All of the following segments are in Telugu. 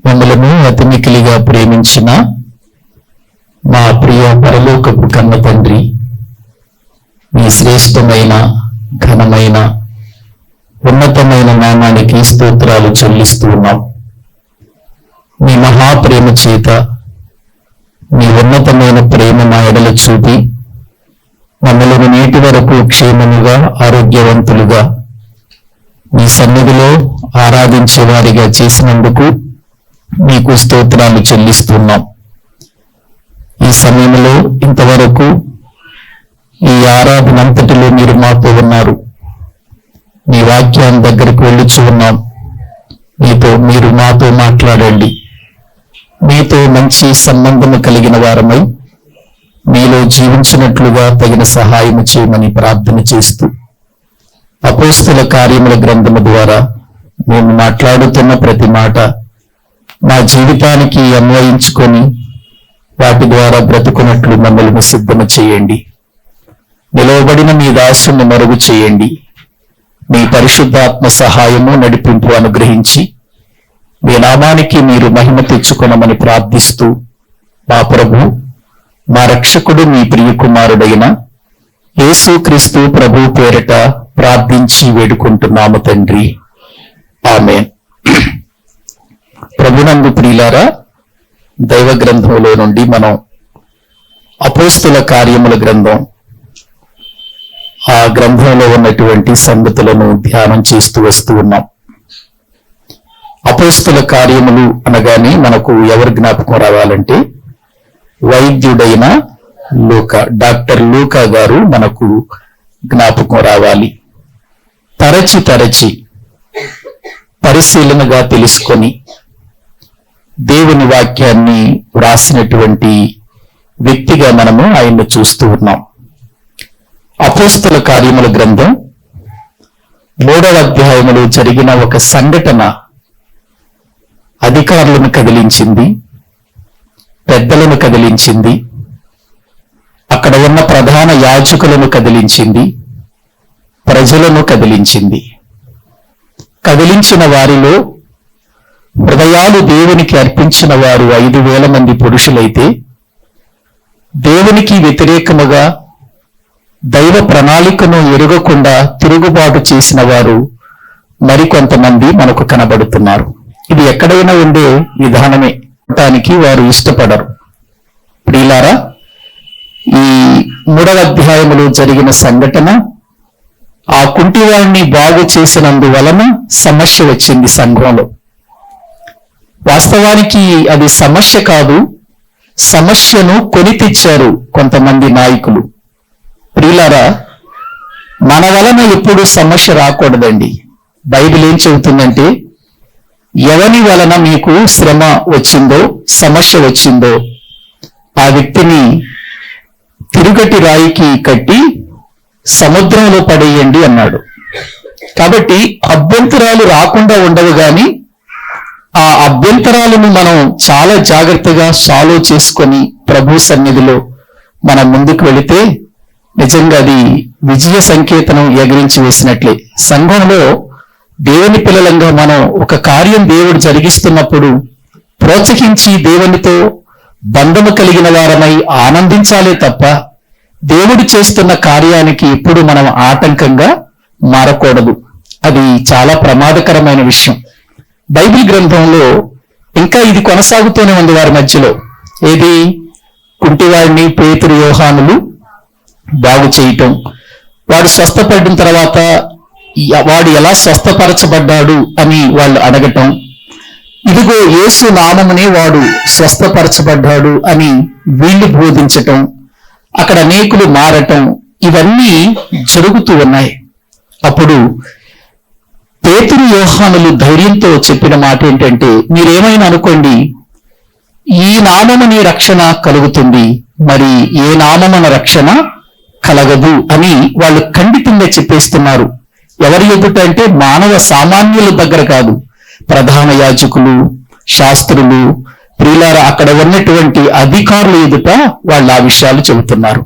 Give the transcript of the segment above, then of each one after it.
మమ్మలను అతి మిక్కిలిగా ప్రేమించిన మా ప్రియ పరలోకపు కన్న తండ్రి, మీ శ్రేష్టమైన ఘనమైన ఉన్నతమైన నామానికి స్తోత్రాలు చెల్లిస్తూ ఉన్నాం. మీ మహాప్రేమ చేత మీ ఉన్నతమైన ప్రేమ మా ఎడల చూపి మమ్మలను నేటి వరకు క్షేమముగా ఆరోగ్యవంతులుగా మీ సన్నిధిలో ఆరాధించే వారిగా చేసినందుకు మీకు స్తోత్రాలు చెల్లిస్తున్నాం. ఈ సమయంలో ఇంతవరకు ఈ ఆరాధన అంతటిలో మీరు మాతో ఉన్నారు. మీ వాక్యాన్ని దగ్గరకు వెళ్ళుచు ఉన్నాం. మీరు మాతో మాట్లాడండి. మీతో మంచి సంబంధము కలిగిన వారమై మీలో జీవించినట్లుగా తగిన సహాయం చేయమని ప్రార్థన చేస్తూ అపోస్తల కార్యముల గ్రంథము ద్వారా మేము మాట్లాడుతున్న ప్రతి మాట మా జీవితానికి అన్వయించుకొని వాటి ద్వారా బ్రతుకున్నట్లు మమ్మల్ని సిద్ధము చేయండి. నిలవబడిన మీ దాసుని మరుగు చేయండి. మీ పరిశుద్ధాత్మ సహాయము నడిపింపు అనుగ్రహించి మీ నామానికి మీరు మహిమ తెచ్చుకొనమని ప్రార్థిస్తూ మా ప్రభు, మా రక్షకుడు, మీ ప్రియ కుమారుడైన యేసుక్రీస్తు ప్రభు పేరిట ప్రార్థించి వేడుకుంటున్నాము తండ్రి. ఆమేన్. ప్రభునందు ప్రియులారా, దైవ గ్రంథంలో నుండి మనం అపోస్తల కార్యముల గ్రంథం, ఆ గ్రంథంలో ఉన్నటువంటి సంగతులను ధ్యానం చేస్తూ వస్తూ ఉన్నాం. అపోస్తల కార్యములు అనగానే మనకు ఎవరు జ్ఞాపకం రావాలంటే వైద్యుడైన లూకా, డాక్టర్ లూకా గారు మనకు జ్ఞాపకం రావాలి. తరచి పరిశీలనగా తెలుసుకొని దేవుని వాక్యాన్ని వ్రాసినటువంటి వ్యక్తిగా మనము ఆయన్ను చూస్తూ ఉన్నాం. అపోస్తల కార్యముల గ్రంథం 3వ అధ్యాయములో జరిగిన ఒక సంఘటన అధికారులను కదిలించింది, పెద్దలను కదిలించింది, అక్కడ ఉన్న ప్రధాన యాజకులను కదిలించింది, ప్రజలను కదిలించింది. కదిలించిన వారిలో హృదయాలు దేవునికి అర్పించిన వారు 5,000 మంది పురుషులైతే, దేవునికి వ్యతిరేకముగా దైవ ప్రణాళికను ఎరుగకుండా తిరుగుబాటు చేసిన వారు మరికొంతమంది మనకు కనబడుతున్నారు. ఇది ఎక్కడైనా ఉండే విధానమే. దానికి వారు ఇష్టపడరు. ప్రియులారా, ఈ 3వ అధ్యాయములో జరిగిన సంఘటన ఆ కుంటివాడిని బాగు చేసినందువలన సమస్య వచ్చింది సంఘంలో. వాస్తవానికి అది సమస్య కాదు, సమస్యను కొని తెచ్చారు కొంతమంది నాయకులు. ప్రియులారా, మన వలన ఎప్పుడు సమస్య రాకూడదండి. బైబిల్ ఏం చెబుతుందంటే, ఎవని వలన మీకు శ్రమ వచ్చిందో, సమస్య వచ్చిందో ఆ వ్యక్తిని తిరుగటి రాయికి కట్టి సముద్రంలో పడేయండి అన్నాడు. కాబట్టి అభ్యంతరాలు రాకుండా ఉండవు, కానీ ఆ అభ్యంతరాలను మనం చాలా జాగ్రత్తగా సాల్వ్ చేసుకొని ప్రభు సన్నిధిలో మనం ముందుకు వెళితే నిజంగా అది విజయ సంకేతనం ఎగిరించి వేసినట్లే. సంఘంలో దేవుని పిల్లలంగా మనం ఒక కార్యం దేవుడు జరిగిస్తున్నప్పుడు ప్రోత్సహించి దేవునితో బంధము కలిగిన వారమై ఆనందించాలే తప్ప దేవుడు చేస్తున్న కార్యానికి ఎప్పుడు మనం ఆటంకంగా మారకూడదు. అది చాలా ప్రమాదకరమైన విషయం. బైబిల్ గ్రంథంలో ఇంకా ఇది కొనసాగుతూనే ఉంది వారి మధ్యలో. ఏది? కుంటివాడిని పేతురు, యోహానులు బాగు చేయటం, వాడు స్వస్థపడిన తర్వాత వాడు ఎలా స్వస్థపరచబడ్డాడు అని వాళ్ళు అడగటం, ఇదిగో యేసు నామమునే వాడు స్వస్థపరచబడ్డాడు అని వీళ్ళు బోధించటం, అక్కడ అనేకులు మారటం, ఇవన్నీ జరుగుతూ ఉన్నాయి. అప్పుడు పేతురు, యోహానులు ధైర్యంతో చెప్పిన మాట ఏంటంటే, మీరేమైనా అనుకోండి, ఈ నామముని రక్షణ కలుగుతుంది, మరి ఏ నామమున రక్షణ కలగదు అని వాళ్ళు ఖండితంగా చెప్పేస్తున్నారు. ఎవరి ఎదుట అంటే మానవ సామాన్యుల దగ్గర కాదు, ప్రధాన యాజకులు, శాస్త్రులు, ప్రియులారా అక్కడ ఉన్నటువంటి అధికారుల ఎదుట వాళ్ళు ఆ విషయాలు చెబుతున్నారు.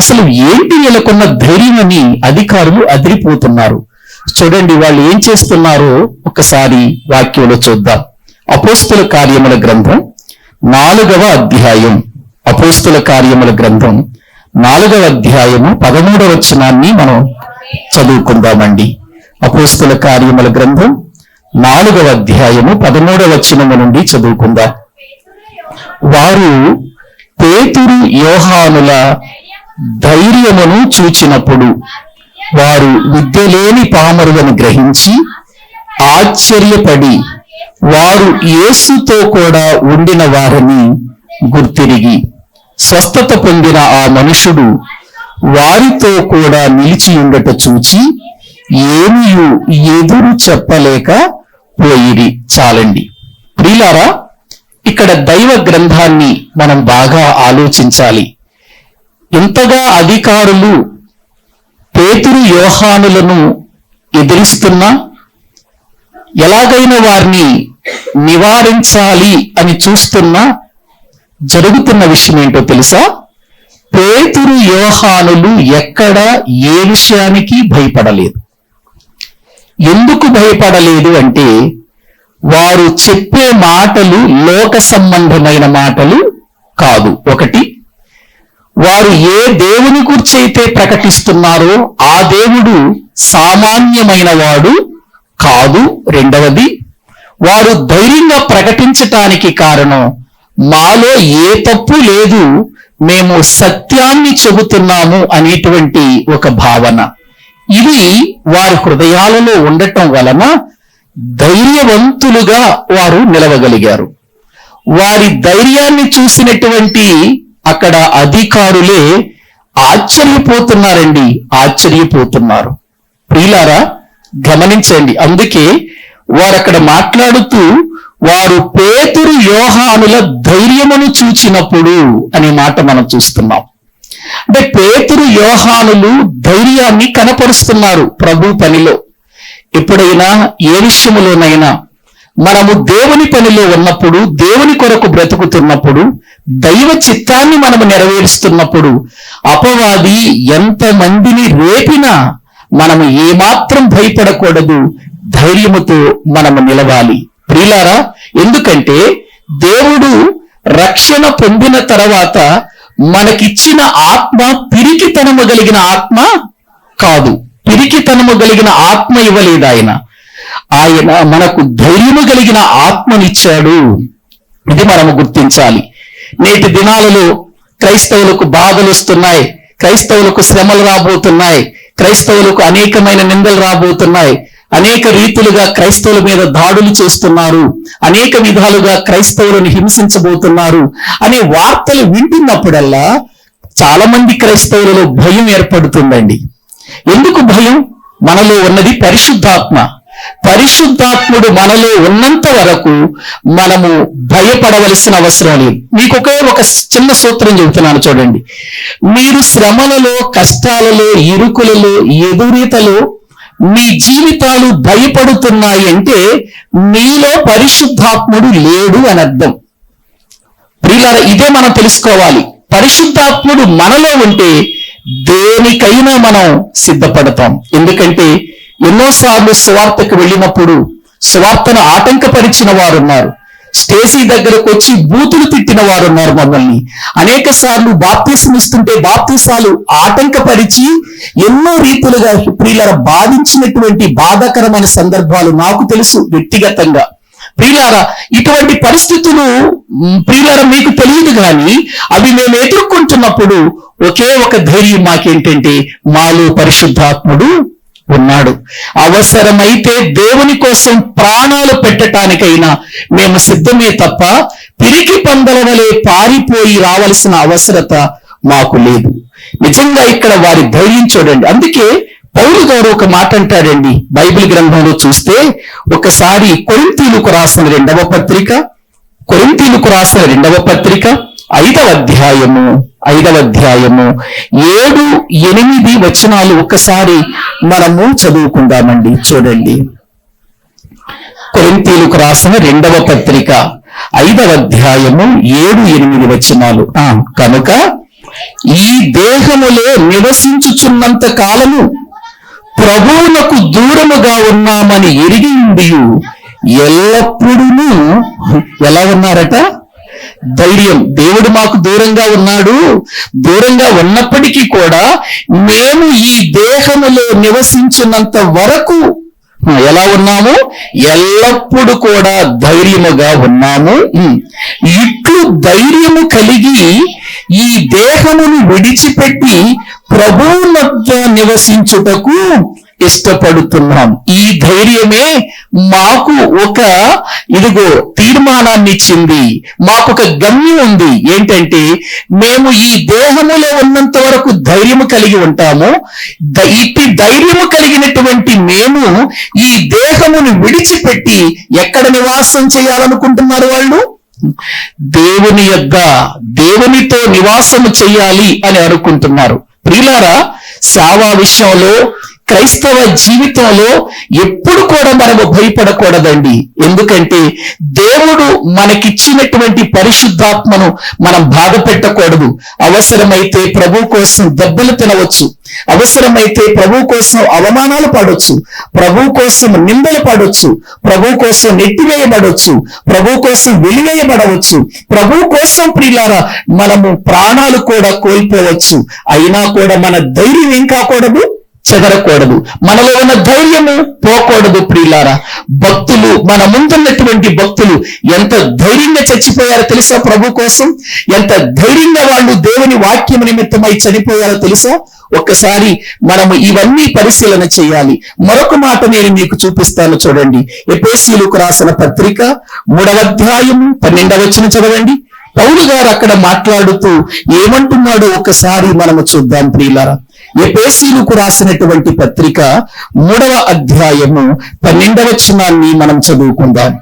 అసలు ఏంటి వీళ్ళకున్న ధైర్యం అని అధికారులు అదిరిపోతున్నారు. చూడండి వాళ్ళు ఏం చేస్తున్నారో ఒకసారి వాక్యంలో చూద్దాం. అపోస్తుల కార్యముల గ్రంథం 4వ అధ్యాయం, అపోస్తుల కార్యముల గ్రంథం 4వ అధ్యాయము 13వ వచనాన్ని మనం చదువుకుందామండి. అపోస్తుల కార్యముల గ్రంథం 4వ అధ్యాయము 13వ వచనము నుండి చదువుకుందాం. వారు పేతురు యోహానుల ధైర్యమును చూచినప్పుడు వారు విద్య లేని పామరులను గ్రహించి ఆశ్చర్యపడి వారు యేసుతో కూడా ఉండిన వారిని గుర్తిరిగి, స్వస్థత పొందిన ఆ మనుషుడు వారితో కూడా నిలిచి ఉండట చూచి ఏమీ ఎదురు చెప్పలేక పోయిరి. చాలండి ప్రియులారా, ఇక్కడ దైవ గ్రంథాన్ని మనం బాగా ఆలోచించాలి. ఇంతగా అధికారులు పేతురు యోహానులను ఎదిరిస్తున్నా, ఎలాగైనా వారిని నివారించాలి అని చూస్తున్నా జరుగుతున్న విషయం ఏంటో తెలుసా? పేతురు యోహానులు ఎక్కడ ఏ విషయానికి భయపడలేదు. ఎందుకు భయపడలేదు అంటే, వారు చెప్పే మాటలు లోక సంబంధమైన మాటలు కాదు. ఒకటి, వారు ఏ దేవుని గురించి అయితే ప్రకటిస్తున్నారో ఆ దేవుడు సామాన్యమైన వాడు కాదు. రెండవది, వారు ధైర్యంగా ప్రకటించటానికి కారణం మాలో ఏ తప్పు లేదు, మేము సత్యాన్ని చెబుతున్నాము అనేటువంటి ఒక భావన. ఇవి వారి హృదయాలలో ఉండటం వలన ధైర్యవంతులుగా వారు నిలవగలిగారు. వారి ధైర్యాన్ని చూసినటువంటి అక్కడ అధికారులే ఆశ్చర్యపోతున్నారండి, ఆశ్చర్యపోతున్నారు. ప్రియులారా గమనించండి. అందుకే వారు అక్కడ మాట్లాడుతూ వారు పేతురు యోహానుల ధైర్యమును చూచినప్పుడు అనే మాట మనం చూస్తున్నాం. అంటే పేతురు యోహానులు ధైర్యాన్ని కనపరుస్తున్నారు ప్రభు పనిలో. ఎప్పుడైనా ఏ విషయములోనైనా మనము దేవుని పనిలో ఉన్నప్పుడు, దేవుని కొరకు బ్రతుకుతున్నప్పుడు, దైవ చిత్తాన్ని మనము నెరవేరుస్తున్నప్పుడు అపవాది ఎంతమందిని రేపినా మనము ఏమాత్రం భయపడకూడదు, ధైర్యముతో మనము నిలవాలి. ప్రియులారా, ఎందుకంటే దేవుడు రక్షణ పొందిన తర్వాత మనకిచ్చిన ఆత్మ పిరికితనము కలిగిన ఆత్మ కాదు. పిరికితనము కలిగిన ఆత్మ ఇవ్వలేదు ఆయన. ఆయన మనకు ధైర్యము కలిగిన ఆత్మనిచ్చాడు. ఇది మనము గుర్తించాలి. నేటి దినాలలో క్రైస్తవులకు బాధలు వస్తున్నాయి, క్రైస్తవులకు శ్రమలు రాబోతున్నాయి, క్రైస్తవులకు అనేకమైన నిందలు రాబోతున్నాయి, అనేక రీతులుగా క్రైస్తవుల మీద దాడులు చేస్తున్నారు, అనేక విధాలుగా క్రైస్తవులను హింసించబోతున్నారు అనే వార్తలు వింటున్నప్పుడల్లా చాలా మంది క్రైస్తవులలో భయం ఏర్పడుతుందండి. ఎందుకు భయం? మనలో ఉన్నది పరిశుద్ధాత్మ. పరిశుద్ధాత్ముడు మనలో ఉన్నంత వరకు మనము భయపడవలసిన అవసరం లేదు. మీకు ఒక చిన్న సూత్రం చెబుతున్నాను చూడండి. మీరు శ్రమలలో, కష్టాలలో, ఇరుకులలో, ఎదురీతలో మీ జీవితాలు భయపడుతున్నాయి అంటే మీలో పరిశుద్ధాత్ముడు లేడు అని అర్థం. ప్రియులారా, ఇదే మనం తెలుసుకోవాలి. పరిశుద్ధాత్ముడు మనలో ఉంటే దేనికైనా మనం సిద్ధపడతాం. ఎందుకంటే ఎన్నోసార్లు సువార్తకు వెళ్ళినప్పుడు సువార్తను ఆటంకపరిచిన వారు ఉన్నారు. స్టేజీ దగ్గరకు వచ్చి బూతులు తిట్టిన వారు ఉన్నారు. మమ్మల్ని అనేక సార్లు బాప్తిసం ఇస్తుంటే బాప్తిసాలు ఆటంకపరిచి ఎన్నో రీతులుగా ప్రియులారా బాధించినటువంటి బాధాకరమైన సందర్భాలు నాకు తెలుసు వ్యక్తిగతంగా. ప్రియులారా, ఇటువంటి పరిస్థితులు ప్రియులారా మీకు తెలియదు, కానీ అవి మేము ఎదుర్కొంటున్నప్పుడు ఒకే ఒక ధైర్యం మాకేంటంటే మాలో పరిశుద్ధాత్ముడు ఉన్నాడు. అవసరమైతే దేవుని కోసం ప్రాణాలు పెట్టడానికైనా మేము సిద్ధమే తప్ప పిరికి పందల వలె పారిపోయి రావాల్సిన అవసరత మాకు లేదు. నిజంగా ఇక్కడ వారి ధైర్యం చూడండి. అందుకే పౌలు గారు ఒక మాట అంటాడండి బైబిల్ గ్రంథంలో చూస్తే. ఒకసారి కొరింథీయులకు రాసిన రెండవ పత్రిక 5వ అధ్యాయము 7-8 వచనాలు ఒకసారి మనము చదువుకుందామండి. చూడండి, కొరింథీయులకు రాసిన 2వ పత్రిక 5వ అధ్యాయము 7-8 వచనాలు. కనుక ఈ దేహములో నివసించుచున్నంత కాలము ప్రభువునకు దూరముగా ఉన్నామని ఎరిగి ఉండి ఎల్లప్పుడూ ఎలా ఉన్నారట? ధైర్యం. దేవుడు మాకు దూరంగా ఉన్నాడు, దూరంగా ఉన్నప్పటికీ కూడా మేము ఈ దేహములో నివసించినంత వరకు ఎలా ఉన్నాము? ఎల్లప్పుడూ కూడా ధైర్యముగా ఉన్నాము. ఇట్లు ధైర్యము కలిగి ఈ దేహమును విడిచిపెట్టి ప్రభువు వద్ద నివసించుటకు ఇష్టపడుతున్నాం. ఈ ధైర్యమే మాకు ఒక తీర్మానాన్ని ఇచ్చింది, మాకు ఒక గమ్యం ఉంది. ఏంటంటే మేము ఈ దేహములో ఉన్నంత వరకు ధైర్యము కలిగి ఉంటాము. ఇట్టి ధైర్యము కలిగినటువంటి మేము ఈ దేహమును విడిచిపెట్టి ఎక్కడ నివాసం చేయాలనుకుంటున్నారు? వాళ్ళు దేవుని యొద్ద, దేవునితో నివాసము చేయాలి అని అనుకుంటున్నారు. ప్రియులారా, సేవా విషయంలో, క్రైస్తవ జీవితంలో ఎప్పుడు కూడా మనము భయపడకూడదండి. ఎందుకంటే దేవుడు మనకిచ్చినటువంటి పరిశుద్ధాత్మను మనం బాధ పెట్టకూడదు. అవసరమైతే ప్రభు కోసం దెబ్బలు తినవచ్చు, అవసరమైతే ప్రభు కోసం అవమానాలు పడవచ్చు, ప్రభు కోసం నిందలు పడవచ్చు, ప్రభు కోసం నెట్టివేయబడవచ్చు, ప్రభు కోసం వెలివేయబడవచ్చు, ప్రభు కోసం ప్రియులారా మనము ప్రాణాలు కూడా కోల్పోవచ్చు. అయినా కూడా మన ధైర్యం ఏం కాకూడదు? చెదరకూడదు. మనలో ఉన్న ధైర్యము పోకూడదు. ప్రియులారా, భక్తులు, మన ముందున్నటువంటి భక్తులు ఎంత ధైర్యంగా చచ్చిపోయారో తెలుసా? ప్రభు కోసం ఎంత ధైర్యంగా వాళ్ళు దేవుని వాక్యం నిమిత్తమై చనిపోయారో తెలుసా? ఒక్కసారి మనము ఇవన్నీ పరిశీలన చేయాలి. మరొక మాట నేను మీకు చూపిస్తాను, చూడండి. ఎఫెసీయులకు రాసిన పత్రిక 3వ అధ్యాయము 12వ వచనం చదవండి. పౌలు గారు అక్కడ మాట్లాడుతూ ఏమంటున్నాడో ఒకసారి మనము చూద్దాం ప్రియులారా. ఎఫెసీయులకు రాసినటువంటి పత్రిక 3వ అధ్యాయము 12వ వచనాన్ని మనం చదువుకుందాం.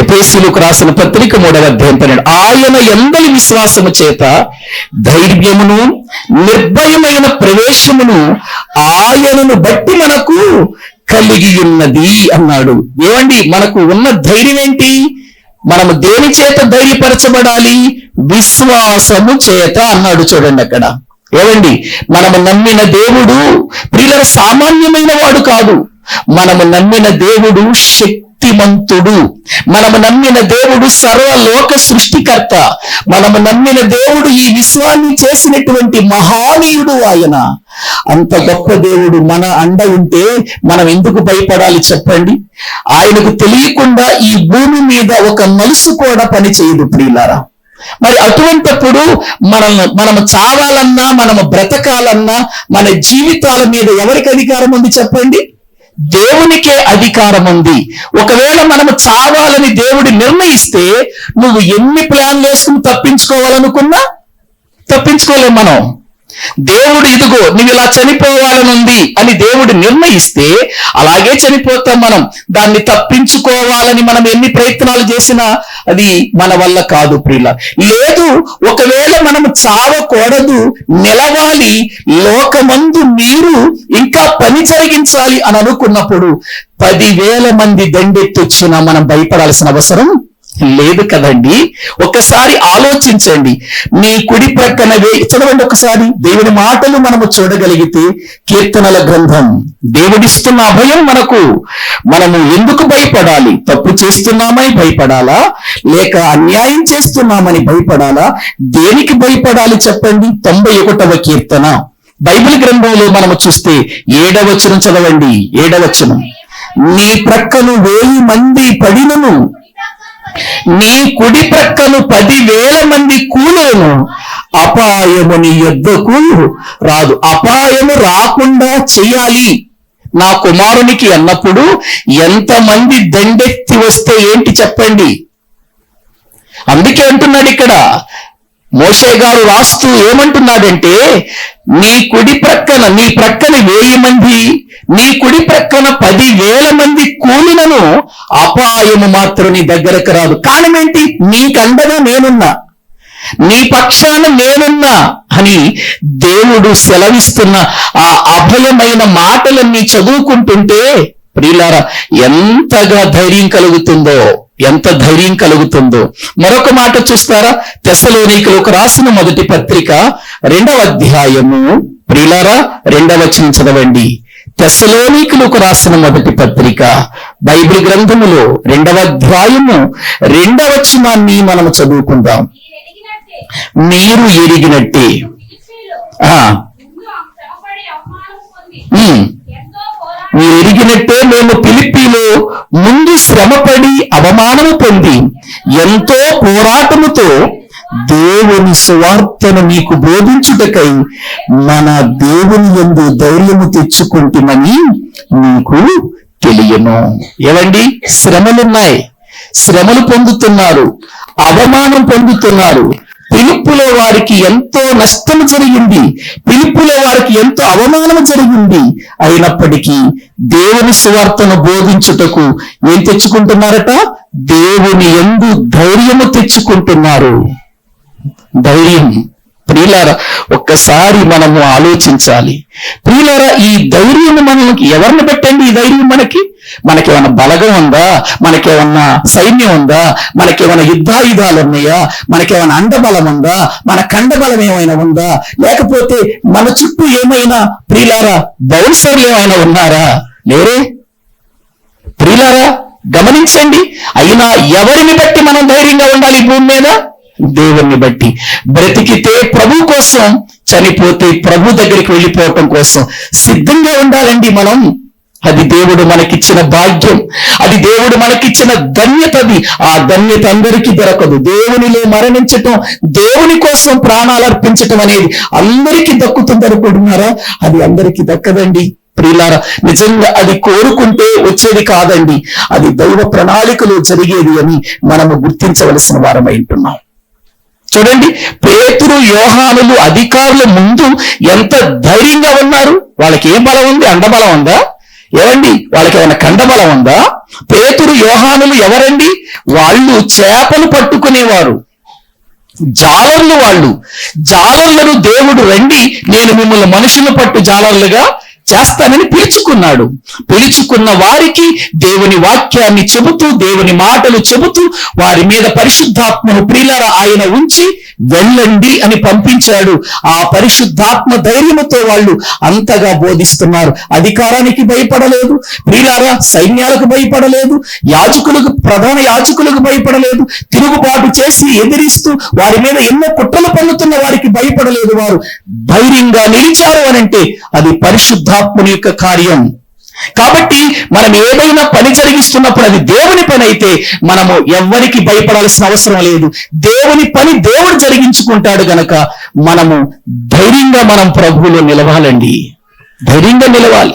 ఎఫెసీయులకు రాసిన పత్రిక 3వ అధ్యాయం 12. ఆయన యందలి విశ్వాసము చేత ధైర్యమును నిర్భయమైన ప్రవేశమును ఆయనను బట్టి మనకు కలిగి ఉన్నది అన్నాడు. ఏమండి, మనకు ఉన్న ధైర్యం ఏంటి? మనము దేని చేత ధైర్యపరచబడాలి? విశ్వాసము చేత అన్నాడు. చూడండి అక్కడ. ఏమండి, మనము నమ్మిన దేవుడు ప్రియుల సామాన్యమైన వాడు కాదు. మనము నమ్మిన దేవుడు శక్తిమంతుడు. మనము నమ్మిన దేవుడు సర్వలోక సృష్టికర్త. మనము నమ్మిన దేవుడు ఈ విశ్వాన్ని చేసినటువంటి మహానీయుడు. ఆయన అంత గొప్ప దేవుడు మన అండ ఉంటే మనం ఎందుకు భయపడాలి చెప్పండి? ఆయనకు తెలియకుండా ఈ భూమి మీద ఒక నలుసు కూడా పని చేయదు ప్రియులారా. మరి అటువంటప్పుడు మనము చావాలన్నా, మనము బ్రతకాలన్నా, మన జీవితాల మీద ఎవరికి అధికారం ఉంది చెప్పండి? దేవునికే అధికారం ఉంది. ఒకవేళ మనము చావాలని దేవుడు నిర్ణయిస్తే నువ్వు ఎన్ని ప్లాన్లు వేసుకుని తప్పించుకోవాలనుకున్నా తప్పించుకోలేం మనం. దేవుడు ఇదిగో నువ్వు ఇలా చనిపోవాలనుంది అని దేవుడు నిర్ణయిస్తే అలాగే చనిపోతాం మనం. దాన్ని తప్పించుకోవాలని మనం ఎన్ని ప్రయత్నాలు చేసినా అది మన వల్ల కాదు ప్రియుల. లేదు, ఒకవేళ మనము చావకూడదు, నిలవాలి, లోకమందు మీరు ఇంకా పని జరిగించాలి అని అనుకున్నప్పుడు 10,000 మంది దండెత్తొచ్చినా మనం భయపడాల్సిన అవసరం లేదు కదండి. ఒక్కసారి ఆలోచించండి. నీ కుడి ప్రక్కన చదవండి ఒకసారి. దేవుని మాటలు మనము చూడగలిగితే, కీర్తనల గ్రంథం, దేవుడిస్తున్న అభయం మనము ఎందుకు భయపడాలి? తప్పు చేస్తున్నామని భయపడాలా, లేక అన్యాయం చేస్తున్నామని భయపడాలా? దేనికి భయపడాలి చెప్పండి? 91వ కీర్తన బైబిల్ గ్రంథంలో మనము చూస్తే 7వ వచనం చదవండి. 7వ వచనం. నీ ప్రక్కను 1000 మంది పడినను, నీ కుడి ప్రక్కను 10,000 మంది కూలేను, అపాయము నీ యొద్దకు రాదు. అపాయము రాకుండా చెయ్యాలి నా కుమారునికి అన్నప్పుడు ఎంతమంది దండెత్తి వస్తే ఏంటి చెప్పండి? అందుకే అంటున్నాడు ఇక్కడ మోషే గారు రాస్తూ ఏమంటున్నాడంటే, నీ ప్రక్కన 1000 మంది, నీ కుడి ప్రక్కన 10,000 మంది కూలినను అపాయము మాత్రం నీ దగ్గరకు రాదు. కారణమేంటి? నీకండగా నేనున్నా, నీ పక్షాన నేనున్నా అని దేవుడు సెలవిస్తున్న ఆ అభయమైన మాటలన్నీ చదువుకుంటుంటే ప్రియులారా ఎంతగా ధైర్యం కలుగుతుందో, ఎంత ధైర్యం కలుగుతుందో. మరొక మాట చూస్తారా? తెస్సలోనికలకు రాసిన మొదటి పత్రిక 2వ అధ్యాయము ప్రియులారా 2వ వచనం చదవండి. తెస్సలోనికులకు రాసిన మొదటి పత్రిక బైబిల్ గ్రంథములో 2వ అధ్యాయము 2వ వచనాన్ని మనం చదువుకుందాం. మీరు ఎరిగినట్టే మీరు ఎరిగినట్టే మేము ఫిలిప్పీలో ముందు శ్రమపడి అవమానము పొంది ఎంతో పోరాటముతో దేవుని సువార్తను మీకు బోధించుటకై మన దేవుని యందు ధైర్యము తెచ్చుకుంటుమని మీకు తెలియను. ఏవండి, శ్రమలున్నాయి, శ్రమలు పొందుతున్నారు, అవమానం పొందుతున్నారు. పిలుపులో వారికి ఎంతో నష్టం జరిగింది, పిలుపులో వారికి ఎంతో అవమానం జరిగింది. అయినప్పటికీ దేవుని సువార్తను బోధించుటకు ఏం తెచ్చుకుంటున్నారట? దేవుని యందు ధైర్యము తెచ్చుకుంటున్నారు. ధైర్యం. ప్రియులారా, ఒక్కసారి మనము ఆలోచించాలి. ప్రియులారా, ఈ ధైర్యం మనకి ఎవరిని పెట్టండి? ఈ ధైర్యం మనకేమన్నా బలగం ఉందా? మనకేమన్నా సైన్యం ఉందా? మనకేమైనా యుద్ధాయుధాలు ఉన్నాయా? మనకేమైనా అండబలం ఉందా? మన కండబలం ఏమైనా ఉందా? లేకపోతే మన చుట్టూ ఏమైనా ప్రియులారా బౌన్సర్లు ఏమైనా ఉన్నారా? లేరే. ప్రియులారా, గమనించండి. అయినా ఎవరిని బట్టి మనం ధైర్యంగా ఉండాలి భూమి మీద? దేవుణ్ణి బట్టి. బ్రతికితే ప్రభు కోసం, చనిపోతే ప్రభు దగ్గరికి వెళ్ళిపోవటం కోసం సిద్ధంగా ఉండాలండి మనం. అది దేవుడు మనకిచ్చిన భాగ్యం, అది దేవుడు మనకిచ్చిన ధన్యత. ఆ ధన్యత అందరికీ దొరకదు. దేవునిలో మరణించటం, దేవుని కోసం ప్రాణాలు అర్పించటం అనేది అందరికీ దక్కుతుంది అనుకుంటున్నారా? అది అందరికీ దక్కదండి. ప్రియులారా, నిజంగా అది కోరుకుంటే వచ్చేది కాదండి, అది దైవ ప్రణాళికలో జరిగేది అని మనము గుర్తించవలసిన వారమై ఉంటున్నాం. చూడండి, పేతురు, యోహానులు అధికారుల ముందు ఎంత ధైర్యంగా ఉన్నారు. వాళ్ళకి ఏం బలం ఉంది? అండబలం ఉందా? ఏమండి, వాళ్ళకి ఏమైనా కండబలం ఉందా? పేతురు, యోహానులు ఎవరండి? వాళ్ళు చేపలు పట్టుకునేవారు, జాలర్లు. వాళ్ళు జాలర్లను దేవుడు రండి, నేను మిమ్మల్ని మనుషులు పట్టు జాలర్లుగా చేస్తానని పిలుచుకున్నాడు. పిలుచుకున్న వారికి దేవుని వాక్యాన్ని చెబుతూ, దేవుని మాటలు చెబుతూ, వారి మీద పరిశుద్ధాత్మను ప్రియులారా ఆయన ఉంచి వెళ్ళండి అని పంపించాడు. ఆ పరిశుద్ధాత్మ ధైర్యముతో వాళ్ళు అంతగా బోధిస్తున్నారు. అధికారానికి భయపడలేదు ప్రియులారా, సైన్యాలకు భయపడలేదు, యాజకులకు, ప్రధాన యాజకులకు భయపడలేదు, తిరుగుబాటు చేసి ఎదిరిస్తూ వారి మీద ఎన్నో కుట్రలు పన్నుతున్న వారికి భయపడలేదు. వారు ధైర్యంగా నిలిచారు అనంటే అది పరిశుద్ధాత్మని యొక్క కార్యం. కాబట్టి మనం ఏదైనా పని జరిగిస్తున్నప్పుడు అది దేవుని పని అయితే మనము ఎవ్వరికి భయపడాల్సిన అవసరం లేదు. దేవుని పని దేవుడు జరిగించుకుంటాడు గనక మనము ధైర్యంగా మనం ప్రభువులో నిలవాలండి, ధైర్యంగా నిలవాలి.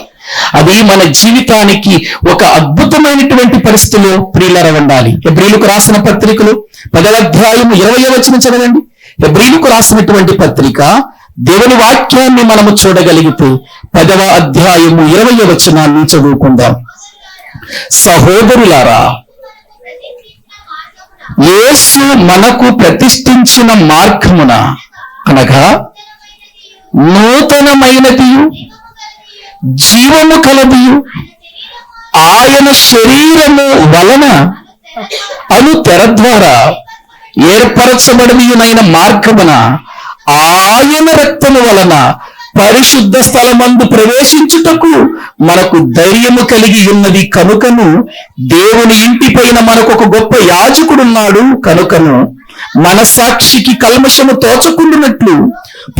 అది మన జీవితానికి ఒక అద్భుతమైనటువంటి పరిస్థితిలో ప్రియులర ఉండాలి. హెబ్రీయులకు రాసిన పత్రికలు 10వ అధ్యాయం 20వ వచనం చదవండి. హెబ్రీయులకు రాసినటువంటి పత్రిక దేవుని వాక్యాన్ని మనము చూడగలిగితే 10వ అధ్యాయము 20వ వచనాన్ని చదువుకుందాం. సహోదరులారా, యేసు మనకు ప్రతిష్ఠించిన మార్గమున అనగా నూతనమైనదియు జీవము కలదియు ఆయన శరీరము వలన అను తెర ద్వారా ఏర్పరచబడినైన మార్గమున ఆయన రక్తము వలన పరిశుద్ధ స్థలమందు ప్రవేశించుటకు మనకు ధైర్యము కలిగి ఉన్నది కనుకను దేవుని ఇంటి పైన మనకు ఒక గొప్ప యాజకుడున్నాడు కనుకను మనస్సాక్షికి కల్మషము తోచకుండునట్లు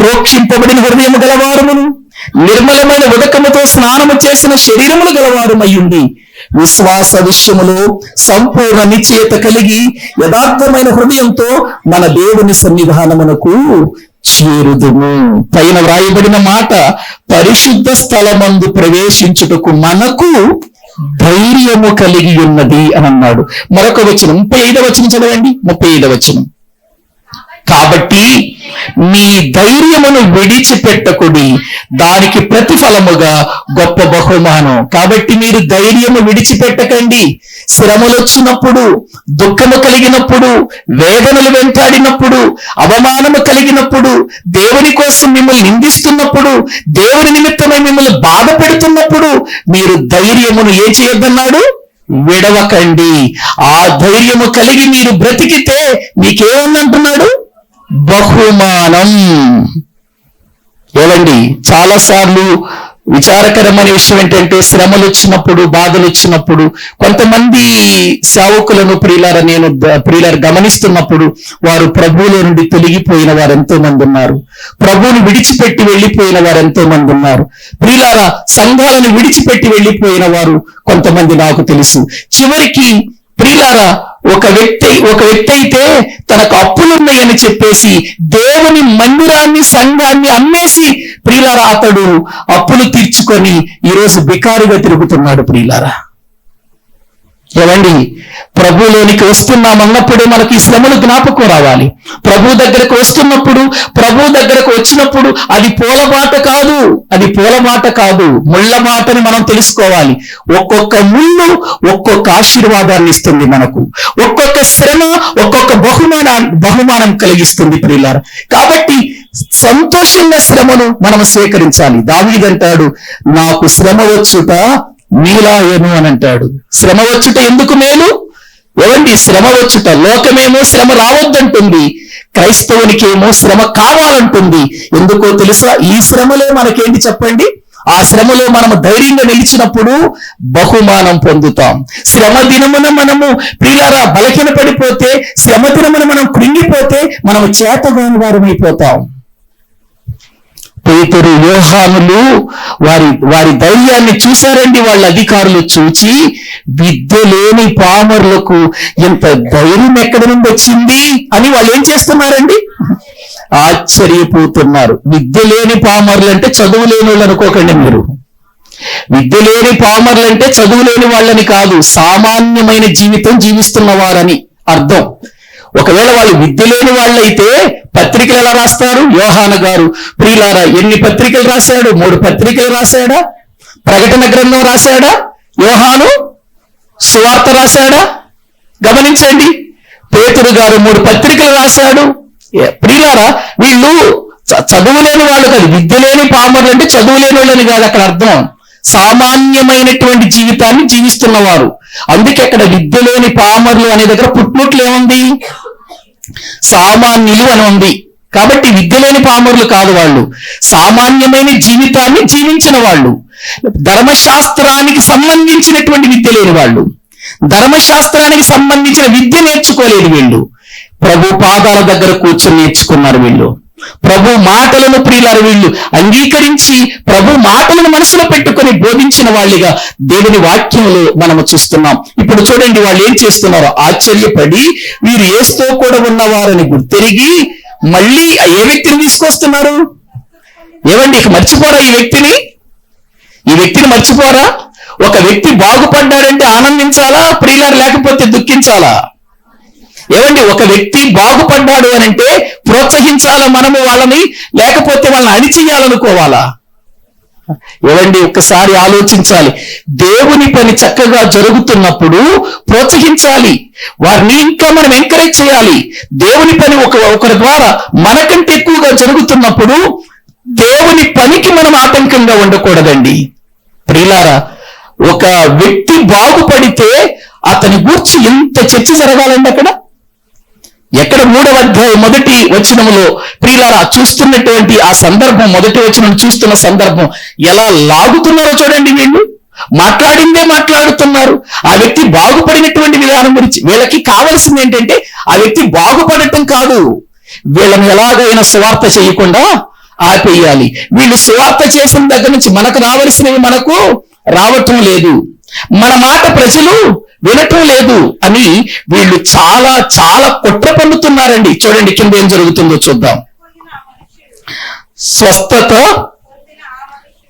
ప్రోక్షింపబడిన హృదయము గలవారమును నిర్మలమైన ఉదకముతో స్నానము చేసిన శరీరములు గలవారమయ్యుండి విశ్వాస విషయములో సంపూర్ణ నిశ్చయత కలిగి యథార్థమైన హృదయంతో మన దేవుని సన్నిధానమునకు చేరుదుము. పైన వ్రాయబడిన మాట పరిశుద్ధ స్థలమందు ప్రవేశించుటకు మనకు ధైర్యము కలిగి ఉన్నది అని అన్నాడు. మరొక వచనం 35వ వచనం చదవండి. 35వ వచనం. కాబట్టి మీ ధైర్యమును విడిచిపెట్టకుడి, దానికి ప్రతిఫలముగా గొప్ప బహుమానం. కాబట్టి మీరు ధైర్యము విడిచిపెట్టకండి. శ్రమలు వచ్చినప్పుడు, దుఃఖము కలిగినప్పుడు, వేదనలు వెంటాడినప్పుడు, అవమానము కలిగినప్పుడు, దేవుని కోసం మిమ్మల్ని నిందిస్తున్నప్పుడు, దేవుని నిమిత్తమై మిమ్మల్ని బాధ పెడుతున్నప్పుడు మీరు ధైర్యమును ఏం చేయొద్దన్నాడు? విడవకండి. ఆ ధైర్యము కలిగి మీరు బ్రతికితే మీకేముందంటున్నాడు? బహుమానం. ఏవండి, చాలా సార్లు విచారకరమైన విషయం ఏంటంటే, శ్రమలు వచ్చినప్పుడు, బాధలు వచ్చినప్పుడు కొంతమంది సేవకులను ప్రియులారా గమనిస్తున్నప్పుడు వారు ప్రభువులో నుండి తొలగిపోయిన వారు ఎంతో మంది ఉన్నారు. ప్రభువుని విడిచిపెట్టి వెళ్లిపోయిన వారు ఎంతో మంది ఉన్నారు. ప్రియులారా, సంఘాలను విడిచిపెట్టి వెళ్లిపోయిన వారు కొంతమంది నాకు తెలుసు. చివరికి ప్రియులారా, ఒక వ్యక్తి అయితే తనకు అప్పులున్నాయని చెప్పేసి దేవుని మందిరాన్ని, సంఘాన్ని అమ్మేసి ప్రియులారా అతడు అప్పులు తీర్చుకొని ఈరోజు బికారిగా తిరుగుతున్నాడు. ప్రియులారా, ఏవండి, ప్రభువులోనికి వస్తున్నామన్నప్పుడే మనకి ఈ శ్రమలు జ్ఞాపకం రావాలి. ప్రభు దగ్గరకు వస్తున్నప్పుడు, ప్రభు దగ్గరకు వచ్చినప్పుడు అది పూలబాట కాదు, ముళ్ళ బాటని మనం తెలుసుకోవాలి. ఒక్కొక్క ముళ్ళు ఒక్కొక్క ఆశీర్వాదాన్ని ఇస్తుంది మనకు. ఒక్కొక్క శ్రమ ఒక్కొక్క బహుమానం కలిగిస్తుంది ప్రియులారా. కాబట్టి సంతోషంగా శ్రమను మనం స్వీకరించాలి. దావీదంటాడు, నాకు శ్రమ వచ్చుట మీలాయను అని అంటాడు. శ్రమ వచ్చుట ఎందుకు మేలు? ఏవండి, శ్రమ వచ్చుట, లోకమేమో శ్రమ రావద్దంటుంది, క్రైస్తవునికి ఏమో శ్రమ కావాలంటుంది. ఎందుకో తెలుసా? ఈ శ్రమలే మనకేంటి చెప్పండి? ఆ శ్రమలో మనము ధైర్యంగా నిలిచినప్పుడు బహుమానం పొందుతాం. శ్రమ దినమున మనము ప్రియులారా బలహీన పడిపోతే, శ్రమ దినమున మనం కృంగిపోతే మనము చేతగాని వారమైపోతాం. పేతురు, యోహానులు వారి ధైర్యాన్ని చూశారండి. వాళ్ళ అధికారులు చూచి, విద్య లేని పామరులకు ఇంత ధైర్యం ఎక్కడి నుండి వచ్చింది అని వాళ్ళు ఏం చేస్తున్నారండి? ఆశ్చర్యపోతున్నారు. విద్య లేని పామరులు అంటే చదువు లేని వాళ్ళు అనుకోకండి మీరు. విద్య లేని పామరులు అంటే చదువు లేని వాళ్ళని కాదు, సామాన్యమైన జీవితం జీవిస్తున్న వారని అర్థం. ఒకవేళ వాళ్ళు విద్య లేని వాళ్ళైతే పత్రికలు ఎలా రాస్తారు? యోహాను గారు ప్రియులారా ఎన్ని పత్రికలు రాశాడు? 3 పత్రికలు రాశాడా? ప్రకటన గ్రంథం రాశాడా? యోహాను సువార్త రాశాడా? గమనించండి, పేతురు గారు 3 పత్రికలు రాశాడు. ప్రియులారా, వీళ్ళు చదువు లేని వాళ్ళు కాదు, విద్య లేని పామరులు అంటే చదువు లేని వాళ్ళని కాదు అక్కడ అర్థం, సామాన్యమైనటువంటి జీవితాన్ని జీవిస్తున్నవారు. అందుకే అక్కడ విద్య లేని పామరులు అనే దగ్గర పుట్టినట్లు ఏముంది? సామాన్యులు అని ఉంది. కాబట్టి విద్య లేని పామరులు కాదు, వాళ్ళు సామాన్యమైన జీవితాన్ని జీవించిన వాళ్ళు, ధర్మశాస్త్రానికి సంబంధించినటువంటి విద్య లేని వాళ్ళు, ధర్మశాస్త్రానికి సంబంధించిన విద్య నేర్చుకోలేదు వీళ్ళు. ప్రభు పాదాల దగ్గర కూర్చొని నేర్చుకున్నారు వీళ్ళు. ప్రభు మాటలను ప్రియులారా వీళ్ళు అంగీకరించి ప్రభు మాటలను మనసులో పెట్టుకొని బోధించిన వాళ్ళుగా దేవుని వాక్యంలో మనము చూస్తున్నాం. ఇప్పుడు చూడండి వాళ్ళు ఏం చేస్తున్నారో, ఆశ్చర్యపడి వీరు యేసుతో కూడా ఉన్నవారని గుర్తెరిగి మళ్ళీ ఏ వ్యక్తిని తీసుకొస్తున్నారు? ఏమండి, ఇక మర్చిపోరా ఈ వ్యక్తిని మర్చిపోరా? ఒక వ్యక్తి బాగుపడ్డాడంటే ఆనందించాలా ప్రియులారా, లేకపోతే దుఃఖించాలా? ఏమండి, ఒక వ్యక్తి బాగుపడ్డాడు అని అంటే ప్రోత్సహించాలా మనము వాళ్ళని, లేకపోతే వాళ్ళని అణిచేయాలనుకోవాలా? ఏమండి, ఒక్కసారి ఆలోచించాలి. దేవుని పని చక్కగా జరుగుతున్నప్పుడు ప్రోత్సహించాలి, వారిని ఇంకా మనం ఎంకరేజ్ చేయాలి. దేవుని పని ఒకరి ద్వారా మనకంటే ఎక్కువగా జరుగుతున్నప్పుడు దేవుని పనికి మనం ఆటంకంగా ఉండకూడదండి. ప్రియులారా, ఒక వ్యక్తి బాగుపడితే అతని గూర్చి ఎంత చర్చ జరగాలండి అక్కడ. ఎక్కడ 3వ అధ్యాయం 1వ వచనములో ప్రియులారా చూస్తున్నటువంటి ఆ సందర్భం, 1వ వచనం చూస్తున్న సందర్భం ఎలా లాగుతున్నారో చూడండి. వీళ్ళు మాట్లాడిందే మాట్లాడుతున్నారు. ఆ వ్యక్తి బాగుపడినటువంటి విధానం గురించి వీళ్ళకి కావలసింది ఏంటంటే ఆ వ్యక్తి బాగుపడటం కాదు, వీళ్ళని ఎలాగైనా సువార్త చేయకుండా ఆపేయాలి. వీళ్ళు సువార్త చేసిన దగ్గర నుంచి మనకు రావలసినవి మనకు రావటం లేదు, మన మాట ప్రజలు వినటం లేదు అని వీళ్ళు చాలా చాలా కుట్ర పన్నుతున్నారండి. చూడండి కింద ఏం జరుగుతుందో చూద్దాం. స్వస్థత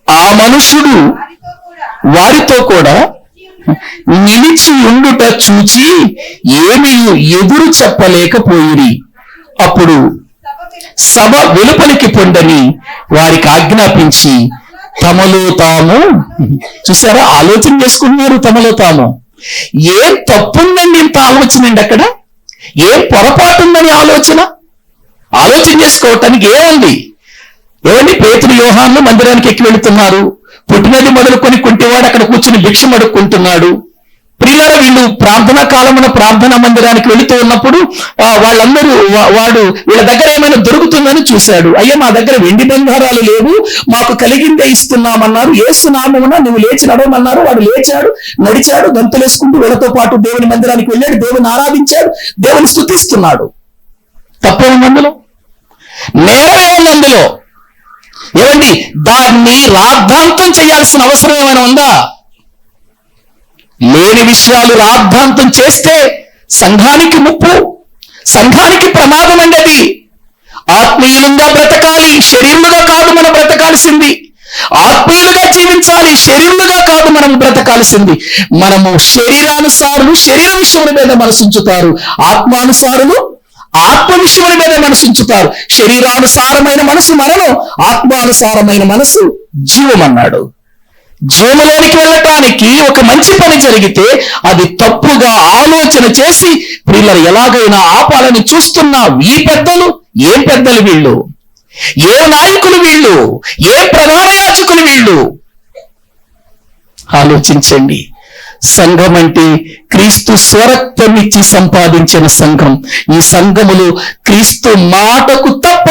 ఆ మనుషుడు వారితో కూడా నిలిచి ఉండుట చూచి ఏమీ ఎదురు చెప్పలేకపోయిరి. అప్పుడు సభ వెలుపలికి పొండని వారికి ఆజ్ఞాపించి తమలో తాము, చూసారా, ఆలోచన చేసుకున్నారు. తమలో తాము ఏం తప్పుందండి, ఇంత ఆలోచన అండి అక్కడ, ఏం పొరపాటు ఉందని ఆలోచన చేసుకోవటానికి ఏముంది? ఏమండి, పేతురు యోహాను మందిరానికి ఎక్కి వెళుతున్నారు. పుట్టినది మొదలుకొని కుంటివాడు అక్కడ కూర్చుని భిక్షం అడుక్కుంటున్నాడు. వీళ్ళ వీళ్ళు ప్రార్థనా కాలమున ప్రార్థనా మందిరానికి వెళుతూ ఉన్నప్పుడు వాళ్ళందరూ వీళ్ళ దగ్గర ఏమైనా దొరుకుతుందని చూశాడు. అయ్యా, మా దగ్గర వెండి బంగారాలు లేవు, మాకు కలిగిందే ఇస్తున్నామన్నారు. యేసు నామమున నువ్వు లేచి నడవమన్నారు. వాడు లేచాడు, నడిచాడు, గంతులేసుకుంటూ వీళ్ళతో పాటు దేవుని మందిరానికి వెళ్ళాడు, దేవుని ఆరాధించాడు, దేవుని స్తుతిస్తున్నాడు. తప్పేముంది అందులో? నేరం ఏముంది అందులో? ఏమండి, దాన్ని రాద్ధాంతం చేయాల్సిన అవసరం ఏమైనా ఉందా? లేని విషయాలు రాద్ధాంతం చేస్తే సంఘానికి ముప్పు, సంఘానికి ప్రమాదం అండి. అది ఆత్మీయంగా బ్రతకాలి, శరీరులుగా కాదు మనం బ్రతకాల్సింది. ఆత్మీయులుగా జీవించాలి, శరీరులుగా కాదు మనం బ్రతకాల్సింది. మనము శరీరానుసారులు శరీర విషయముల మీద మనసు ఉంచుతారు, ఆత్మానుసారులు ఆత్మ విషయముల మీద మనసు ఉంచుతారు. శరీరానుసారమైన మనసు మరణం, ఆత్మానుసారమైన మనసు జీవం అన్నాడు. జీవములోనికి వెళ్ళటానికి ఒక మంచి పని జరిగితే అది తప్పుగా ఆలోచన చేసి పిల్లలు ఎలాగైనా ఆపాలని చూస్తున్న ఈ పెద్దలు, ఏం పెద్దలు వీళ్ళు, ఏ నాయకులు వీళ్ళు, ఏ ప్రధాన యాజకులు వీళ్ళు? ఆలోచించండి. సంఘం అంటే క్రీస్తు స్వరక్తమిచ్చి సంపాదించిన సంఘం. ఈ సంఘములు క్రీస్తు మాటకు తప్ప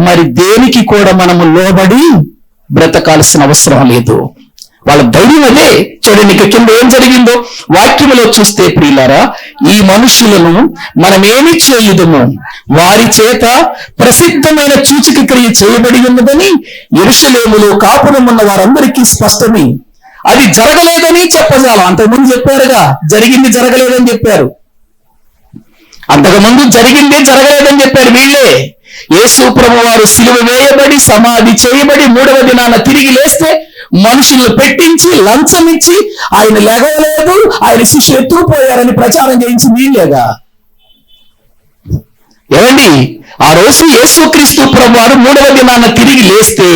మరి దేనికి కూడా మనము లోబడి బ్రతకాల్సిన అవసరం లేదు. వాళ్ళ ధైర్యం అదే. చూడండి, ఇక కింద ఏం జరిగిందో వాక్యములో చూస్తే ప్రియులారా, ఈ మనుషులను మనమేమి చేయుదము, వారి చేత ప్రసిద్ధమైన సూచక క్రియ చేయబడి ఉన్నదని యెరూషలేములో కాపురమున్న వారందరికీ స్పష్టమే. అది జరగలేదని చెప్పజాలం. అంతకుముందు చెప్పారుగా, జరిగింది జరగలేదని చెప్పారు. అంతకుముందు జరిగింది జరగలేదని చెప్పారు వీళ్ళే. యేసు ప్రభువు వారు సిలువ వేయబడి సమాధి చేయబడి 3వ దినాన తిరిగి లేస్తే మనుషులను పెట్టించి లంచం ఇచ్చి ఆయన లెగవలేదు, ఆయన శిష్యులు ఎత్తుకుపోయారని ప్రచారం చేయించి వీళ్ళేగా. ఏమండి, ఆ రోజు యేసుక్రీస్తు ప్రభువు వారు 3వ దినాన తిరిగి లేస్తే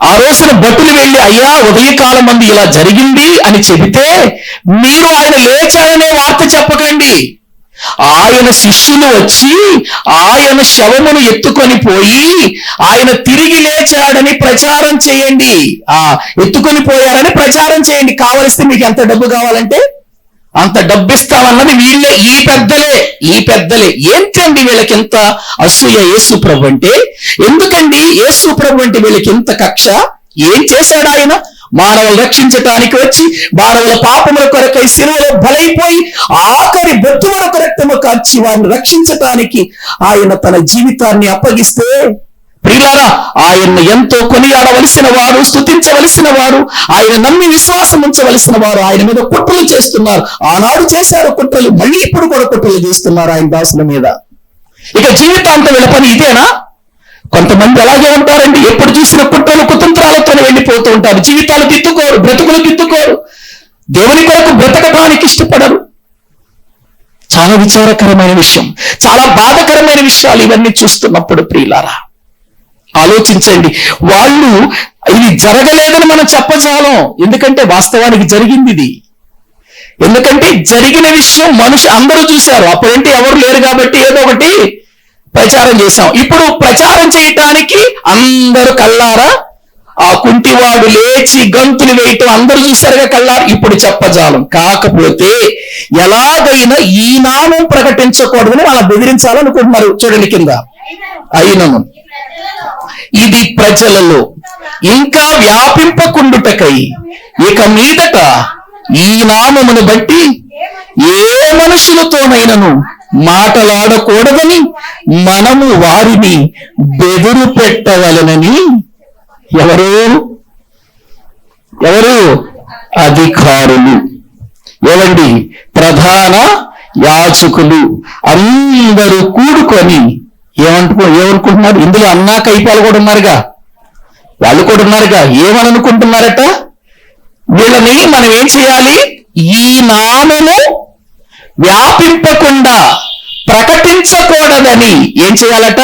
ఆ రోజున భటులు వెళ్ళి, అయ్యా ఉదయకాలం మంది ఇలా జరిగింది అని చెబితే మీరు ఆయన లేచాడనే వార్త చెప్పకండి. ఆయన శిష్యులు వచ్చి ఆయన శవమును ఎత్తుకొని పోయి ఆయన తిరిగి లేచాడని ప్రచారం చేయండి. ఎత్తుకొని పోయారని ప్రచారం చేయండి. కావలిస్తే మీకు ఎంత డబ్బు కావాలంటే అంత డబ్బు ఇస్తామన్నది వీళ్ళే, ఈ పెద్దలే. ఏంటండి వీళ్ళకి ఎంత అసూయ యేసు ప్రభు అంటే? ఎందుకండి యేసు ప్రభు అంటే వీళ్ళకి ఎంత కక్ష? ఏం చేశాడు ఆయన? మానవులు రక్షించటానికి వచ్చి మానవుల పాపముల కొరకై సిలువలో బలైపోయి ఆఖరి బొట్టు వరకు రక్తము కార్చి వారిని రక్షించటానికి ఆయన తన జీవితాన్ని అప్పగిస్తే ప్రియులారా, ఆయన్ని ఎంతో కొనియాడవలసిన వారు, స్తుతించవలసిన వారు, ఆయన నమ్మి విశ్వాసం ఉంచవలసిన వారు ఆయన మీద కుట్రలు చేస్తున్నారు. ఆనాడు చేశారు కుట్రలు, మళ్ళీ ఇప్పుడు కూడా కుట్రలు చేస్తున్నారు ఆయన దాసుల మీద. ఇక జీవితాంతం వీళ్ళ పని ఇదేనా? కొంతమంది అలాగే ఉంటారండి, ఎప్పుడు చూసిన కుట్రలు కుతంత్రాలతోనే వెళ్ళిపోతూ ఉంటారు. జీవితాలు దిద్దుకోరు, బ్రతుకులు దిద్దుకోరు, దేవుని కొరకు బ్రతకడానికి ఇష్టపడరు. చాలా విచారకరమైన విషయం, చాలా బాధకరమైన విషయాలు ఇవన్నీ చూస్తున్నప్పుడు ప్రియులారా ఆలోచించండి. వాళ్ళు ఇది జరగలేదని మనం చెప్పజాలం, ఎందుకంటే వాస్తవానికి జరిగింది ఇది. ఎందుకంటే జరిగిన విషయం అందరూ చూశారు. అప్పుడంటే ఎవరు లేరు కాబట్టి ఏదో ఒకటి ప్రచారం చేశాం. ఇప్పుడు ప్రచారం చేయటానికి అందరూ కళ్ళారా, ఆ కుంటివాడు లేచి గంతులు వేయటం అందరూ చూశారుగా కళ్ళారు. ఇప్పుడు చెప్పజాలం. కాకపోతే ఎలాగైనా ఈ నామం ప్రకటించకూడదని అలా బెదిరించాలనుకుంటున్నారు. చూడండి కింద, అయినను ఇది ప్రజలలో ఇంకా వ్యాపింపకుండుటకై ఇక మీదట ఈ నామమును బట్టి ఏ మనుషులతోనైనను మాటలాడకూడదని మనము వారిని బెదురు పెట్టవలనని ఎవరు అధికారులు, ఏవండి ప్రధాన యాజకులు అందరూ కూడుకొని ఏమనుకుంటున్నారు? ఇందులో అన్నా కైపాలు కూడా ఉన్నారుగా, వాళ్ళు కూడా ఉన్నారుగా. ఏమనుకుంటున్నారట? వీళ్ళని మనం ఏం చేయాలి? ఈ నామము వ్యాపింపకుండా ప్రకటించకూడదని ఏం చేయాలట?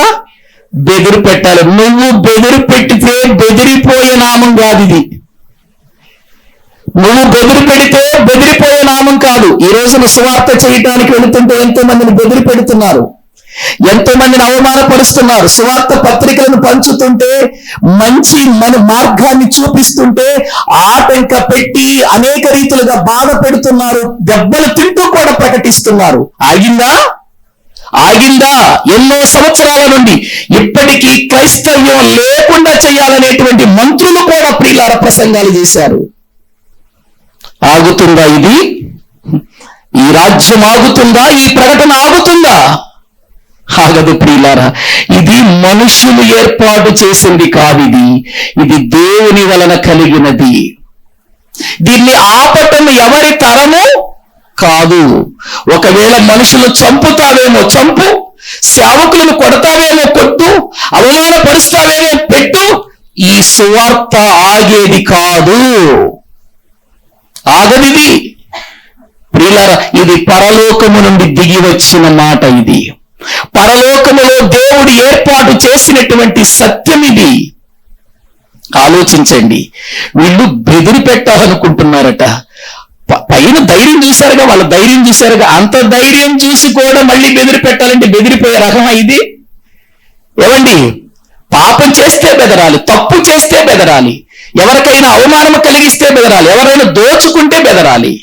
బెదిరి పెట్టాలి. నువ్వు బెదిరి పెట్టితే బెదిరిపోయే నామం కాదు ఇది. నువ్వు బెదిరి పెడితే బెదిరిపోయే నామం కాదు. ఈ రోజున సువార్త చేయటానికి వెళుతుంటే ఎంతో మందిని బెదిరి పెడుతున్నారు. ఎంతో మందిని అవమానపరుస్తున్నారు. సువార్త పత్రికలను పంచుతుంటే, మంచి మన మార్గాన్ని చూపిస్తుంటే ఆటంక పెట్టి అనేక రీతులుగా బాధ పెడుతున్నారు. దెబ్బలు తింటూ కూడా ప్రకటిస్తున్నారు. ఆగిందా? ఎన్నో సంవత్సరాల నుండి ఇప్పటికీ క్రైస్తవ్యం లేకుండా చేయాలనేటువంటి మంత్రులు కూడా ప్రియులారా ప్రసంగాలు చేశారు. ఆగుతుందా ఇది? ఈ రాజ్యం ఆగుతుందా? ఈ ప్రకటన ఆగుతుందా? ఆగదు ప్రియులారా. ఇది మనుషులు ఏర్పాటు చేసింది కాదు. ఇది దేవుని వలన కలిగినది. దీన్ని ఆపటం ఎవరి తరము కాదు. ఒకవేళ మనుషులు చంపుతావేమో చంపు, సేవకులను కొడతావేమో కొట్టు, అవమానపరుస్తావేమో పెట్టు, ఈ సువార్త ఆగేది కాదు. ఆగదిది ప్రియులారా. ఇది పరలోకము నుండి దిగి వచ్చిన మాట. ఇది పరలోకములో దేవుడు ఏర్పాటు చేసినటువంటి సత్యం. ఇది ఆలోచించండి. వీళ్ళు బెదిరి పెట్టాలనుకుంటున్నారట. పైన ధైర్యం చూశారుగా, వాళ్ళ ధైర్యం చూశారుగా. అంత ధైర్యం చూసి కూడా మళ్ళీ బెదిరి పెట్టాలంటే బెదిరిపోయే రకమా ఇది? ఏమండి, పాపం చేస్తే బెదరాలి, తప్పు చేస్తే బెదరాలి, ఎవరికైనా అవమానం కలిగిస్తే బెదరాలి, ఎవరైనా దోచుకుంటే బెదరాలి.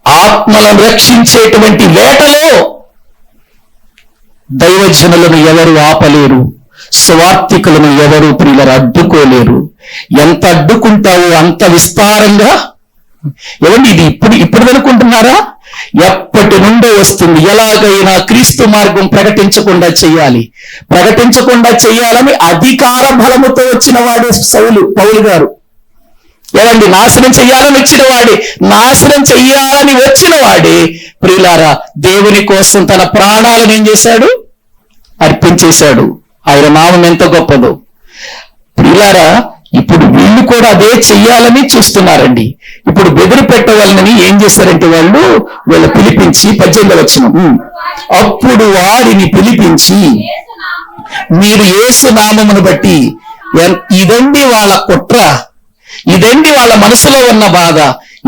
ఆత్మలను రక్షించేటువంటి వేటలో దైవజనులను ఎవరు ఆపలేరు, స్వార్థికులను ఎవరు ప్రియులను అడ్డుకోలేరు. ఎంత అడ్డుకుంటావో అంత విస్తారంగా. ఏమండి, ఇది ఇప్పుడు అనుకుంటున్నారా? ఎప్పటి నుండో వస్తుంది. ఎలాగైనా క్రీస్తు మార్గం ప్రకటించకుండా చేయాలని అధికార బలముతో వచ్చిన వాడే పౌలు గారు. ఏమండి, నాశనం చెయ్యాలని వచ్చిన వాడే ప్రియులారా దేవుని కోసం తన ప్రాణాలను ఏం చేశాడు? అర్పించేశాడు. ఆయన నామం ఎంత గొప్పదో ప్రియులారా. ఇప్పుడు వీళ్ళు కూడా అదే చెయ్యాలని చూస్తున్నారండి. ఇప్పుడు బెదిరి పెట్టవాలని ఏం చేశారంటే వీళ్ళు పిలిపించి 18వ వచనం, అప్పుడు వారిని పిలిపించి, మీరు యేసు నామమును బట్టి, ఇదండి వాళ్ళ కుట్ర, ఇదండి వాళ్ళ మనసులో ఉన్న బాధ.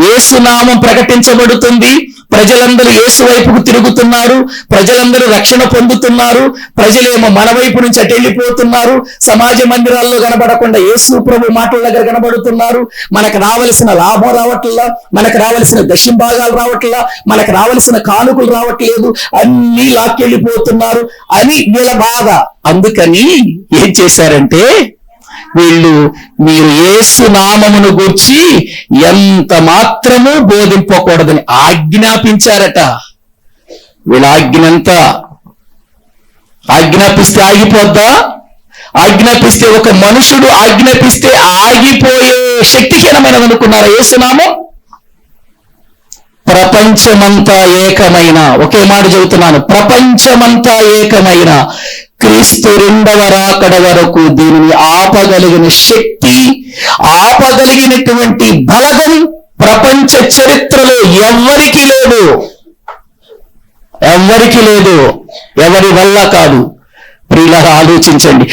యేసు నామం ప్రకటించబడుతుంది, ప్రజలందరూ యేసు వైపుకు తిరుగుతున్నారు, ప్రజలందరూ రక్షణ పొందుతున్నారు, ప్రజలేమో మన వైపు నుంచి అటు వెళ్ళిపోతున్నారు, సమాజ మందిరాల్లో కనబడకుండా యేసు ప్రభు మాటల దగ్గర కనబడుతున్నారు. మనకు రావలసిన లాభం రావట్లా, మనకు రావలసిన దశంభాగాలు రావట్లా, మనకు రావలసిన కానుకలు రావట్లేదు, అన్నీ లాక్కెళ్ళిపోతున్నారు అని వీళ్ళ బాధ. అందుకని ఏం చేశారంటే వీళ్ళు, మీరు యేసు నామమును గూర్చి ఎంత మాత్రము బోధింపకూడదని ఆజ్ఞాపించారట. వీళ్ళ ఆజ్ఞంతా ఆజ్ఞాపిస్తే ఆగిపోద్దా? ఆజ్ఞాపిస్తే ఒక మనుషుడు ఆజ్ఞాపిస్తే ఆగిపోయే శక్తిహీనమైనది అనుకున్నారా యేసునామం? ప్రపంచమంతా ఏకమైన, ఒకే మాట చెబుతున్నాను, ప్రపంచమంతా ఏకమైన క్రీస్తు 2వ రాకడ వరకు దీనిని ఆపగలిగిన శక్తి, ఆపగలిగినటువంటి బలగం ప్రపంచ చరిత్రలో ఎవ్వరికి లేదు. ఎవరి వల్ల కాదు. ప్రియులారా ఆలోచించండి.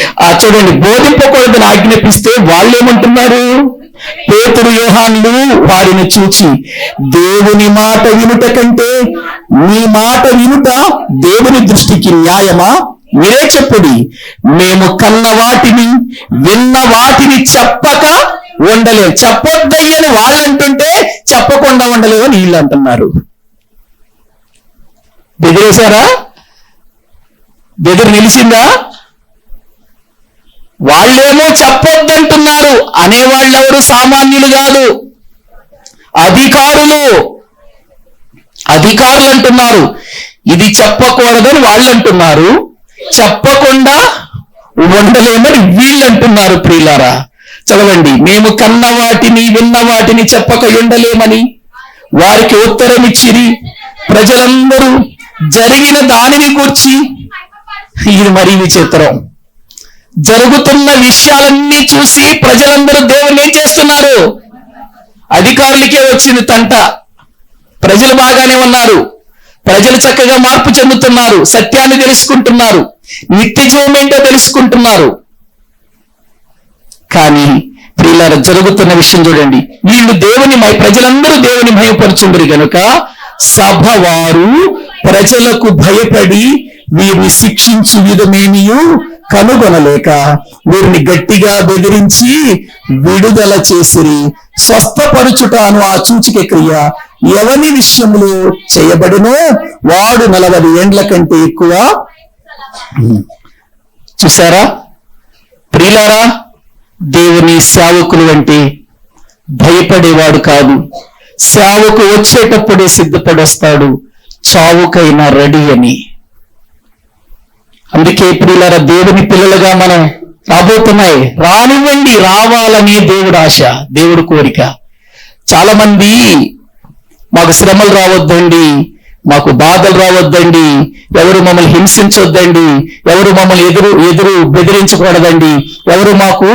చూడండి, బోధింపకూడదని ఆజ్ఞాపిస్తే వాళ్ళేమంటున్నారు? పేతురు, యోహాన్లు వారిని చూచి, దేవుని మాట వినుట కంటే మీ మాట వినుట దేవుని దృష్టికి న్యాయమా? మీరే చెప్పుడి. మేము కన్న వాటిని విన్న వాటిని చెప్పక ఉండలేము. చెప్పొద్దయ్యని వాళ్ళంటుంటే చెప్పకుండా ఉండలేమని వీళ్ళు అంటున్నారు. బెదిరేశారా? బెదిరి నిలిచిందా? వాళ్ళేమో చెప్పొద్దంటున్నారు. అనేవాళ్ళెవరు సామాన్యులు కాదు, అధికారులు అంటున్నారు. ఇది చెప్పకూడదని వాళ్ళు అంటున్నారు, చెప్పకుండా ఉండలేమని వీళ్ళు అంటున్నారు. ప్రియులారా చదవండి, మేము కన్న వాటిని విన్న వాటిని చెప్పక ఉండలేమని వారికి ఉత్తరం ఇచ్చిరి. ప్రజలందరూ జరిగిన దానిని గూర్చి, ఇది మరీ విచిత్రం, జరుగుతున్న విషయాలన్నీ చూసి ప్రజలందరూ దేవుణ్ణి ఏం చేస్తున్నారు? అధికారులకే వచ్చింది తంట. ప్రజలు బాగానే ఉన్నారు, ప్రజలు చక్కగా మార్పు చెందుతున్నారు, సత్యాన్ని తెలుసుకుంటున్నారు, నిత్య జీవం ఏంటో తెలుసుకుంటున్నారు. కానీ ప్రియులారా జరుగుతున్న విషయం చూడండి. వీళ్ళు ప్రజలందరూ దేవుని భయపరుచుండ్రు గనుక సభ వారు ప్రజలకు భయపడి వీరిని శిక్షించు విధమేమియు కనుగొనలేక వీరిని గట్టిగా బెదిరించి విడుదల చేసిరి. స్వస్థపరుచుటాను ఆ సూచిక క్రియ ఎవని విషయంలో చేయబడినో వాడు 40 ఏండ్ల కంటే ఎక్కువ. చూసారా ప్రియులారా, దేవుని సేవకులు అంటే భయపడేవాడు కాదు. సేవకు వచ్చేటప్పుడే సిద్ధపడొస్తాడు, చావుకైనా రెడీ అని. అందుకే ప్రియులారా, దేవుని పిల్లలుగా మనం రాబోతున్నాయి. రానివ్వండి, రావాలని దేవుడు ఆశ, దేవుడు కోరిక. చాలా మంది మాకు శ్రమలు రావద్దండి, మాకు బాధలు రావద్దండి, ఎవరు మమ్మల్ని హింసించొద్దండి, ఎవరు మమ్మల్ని ఎదురు బెదిరించకూడదండి, ఎవరు మాకు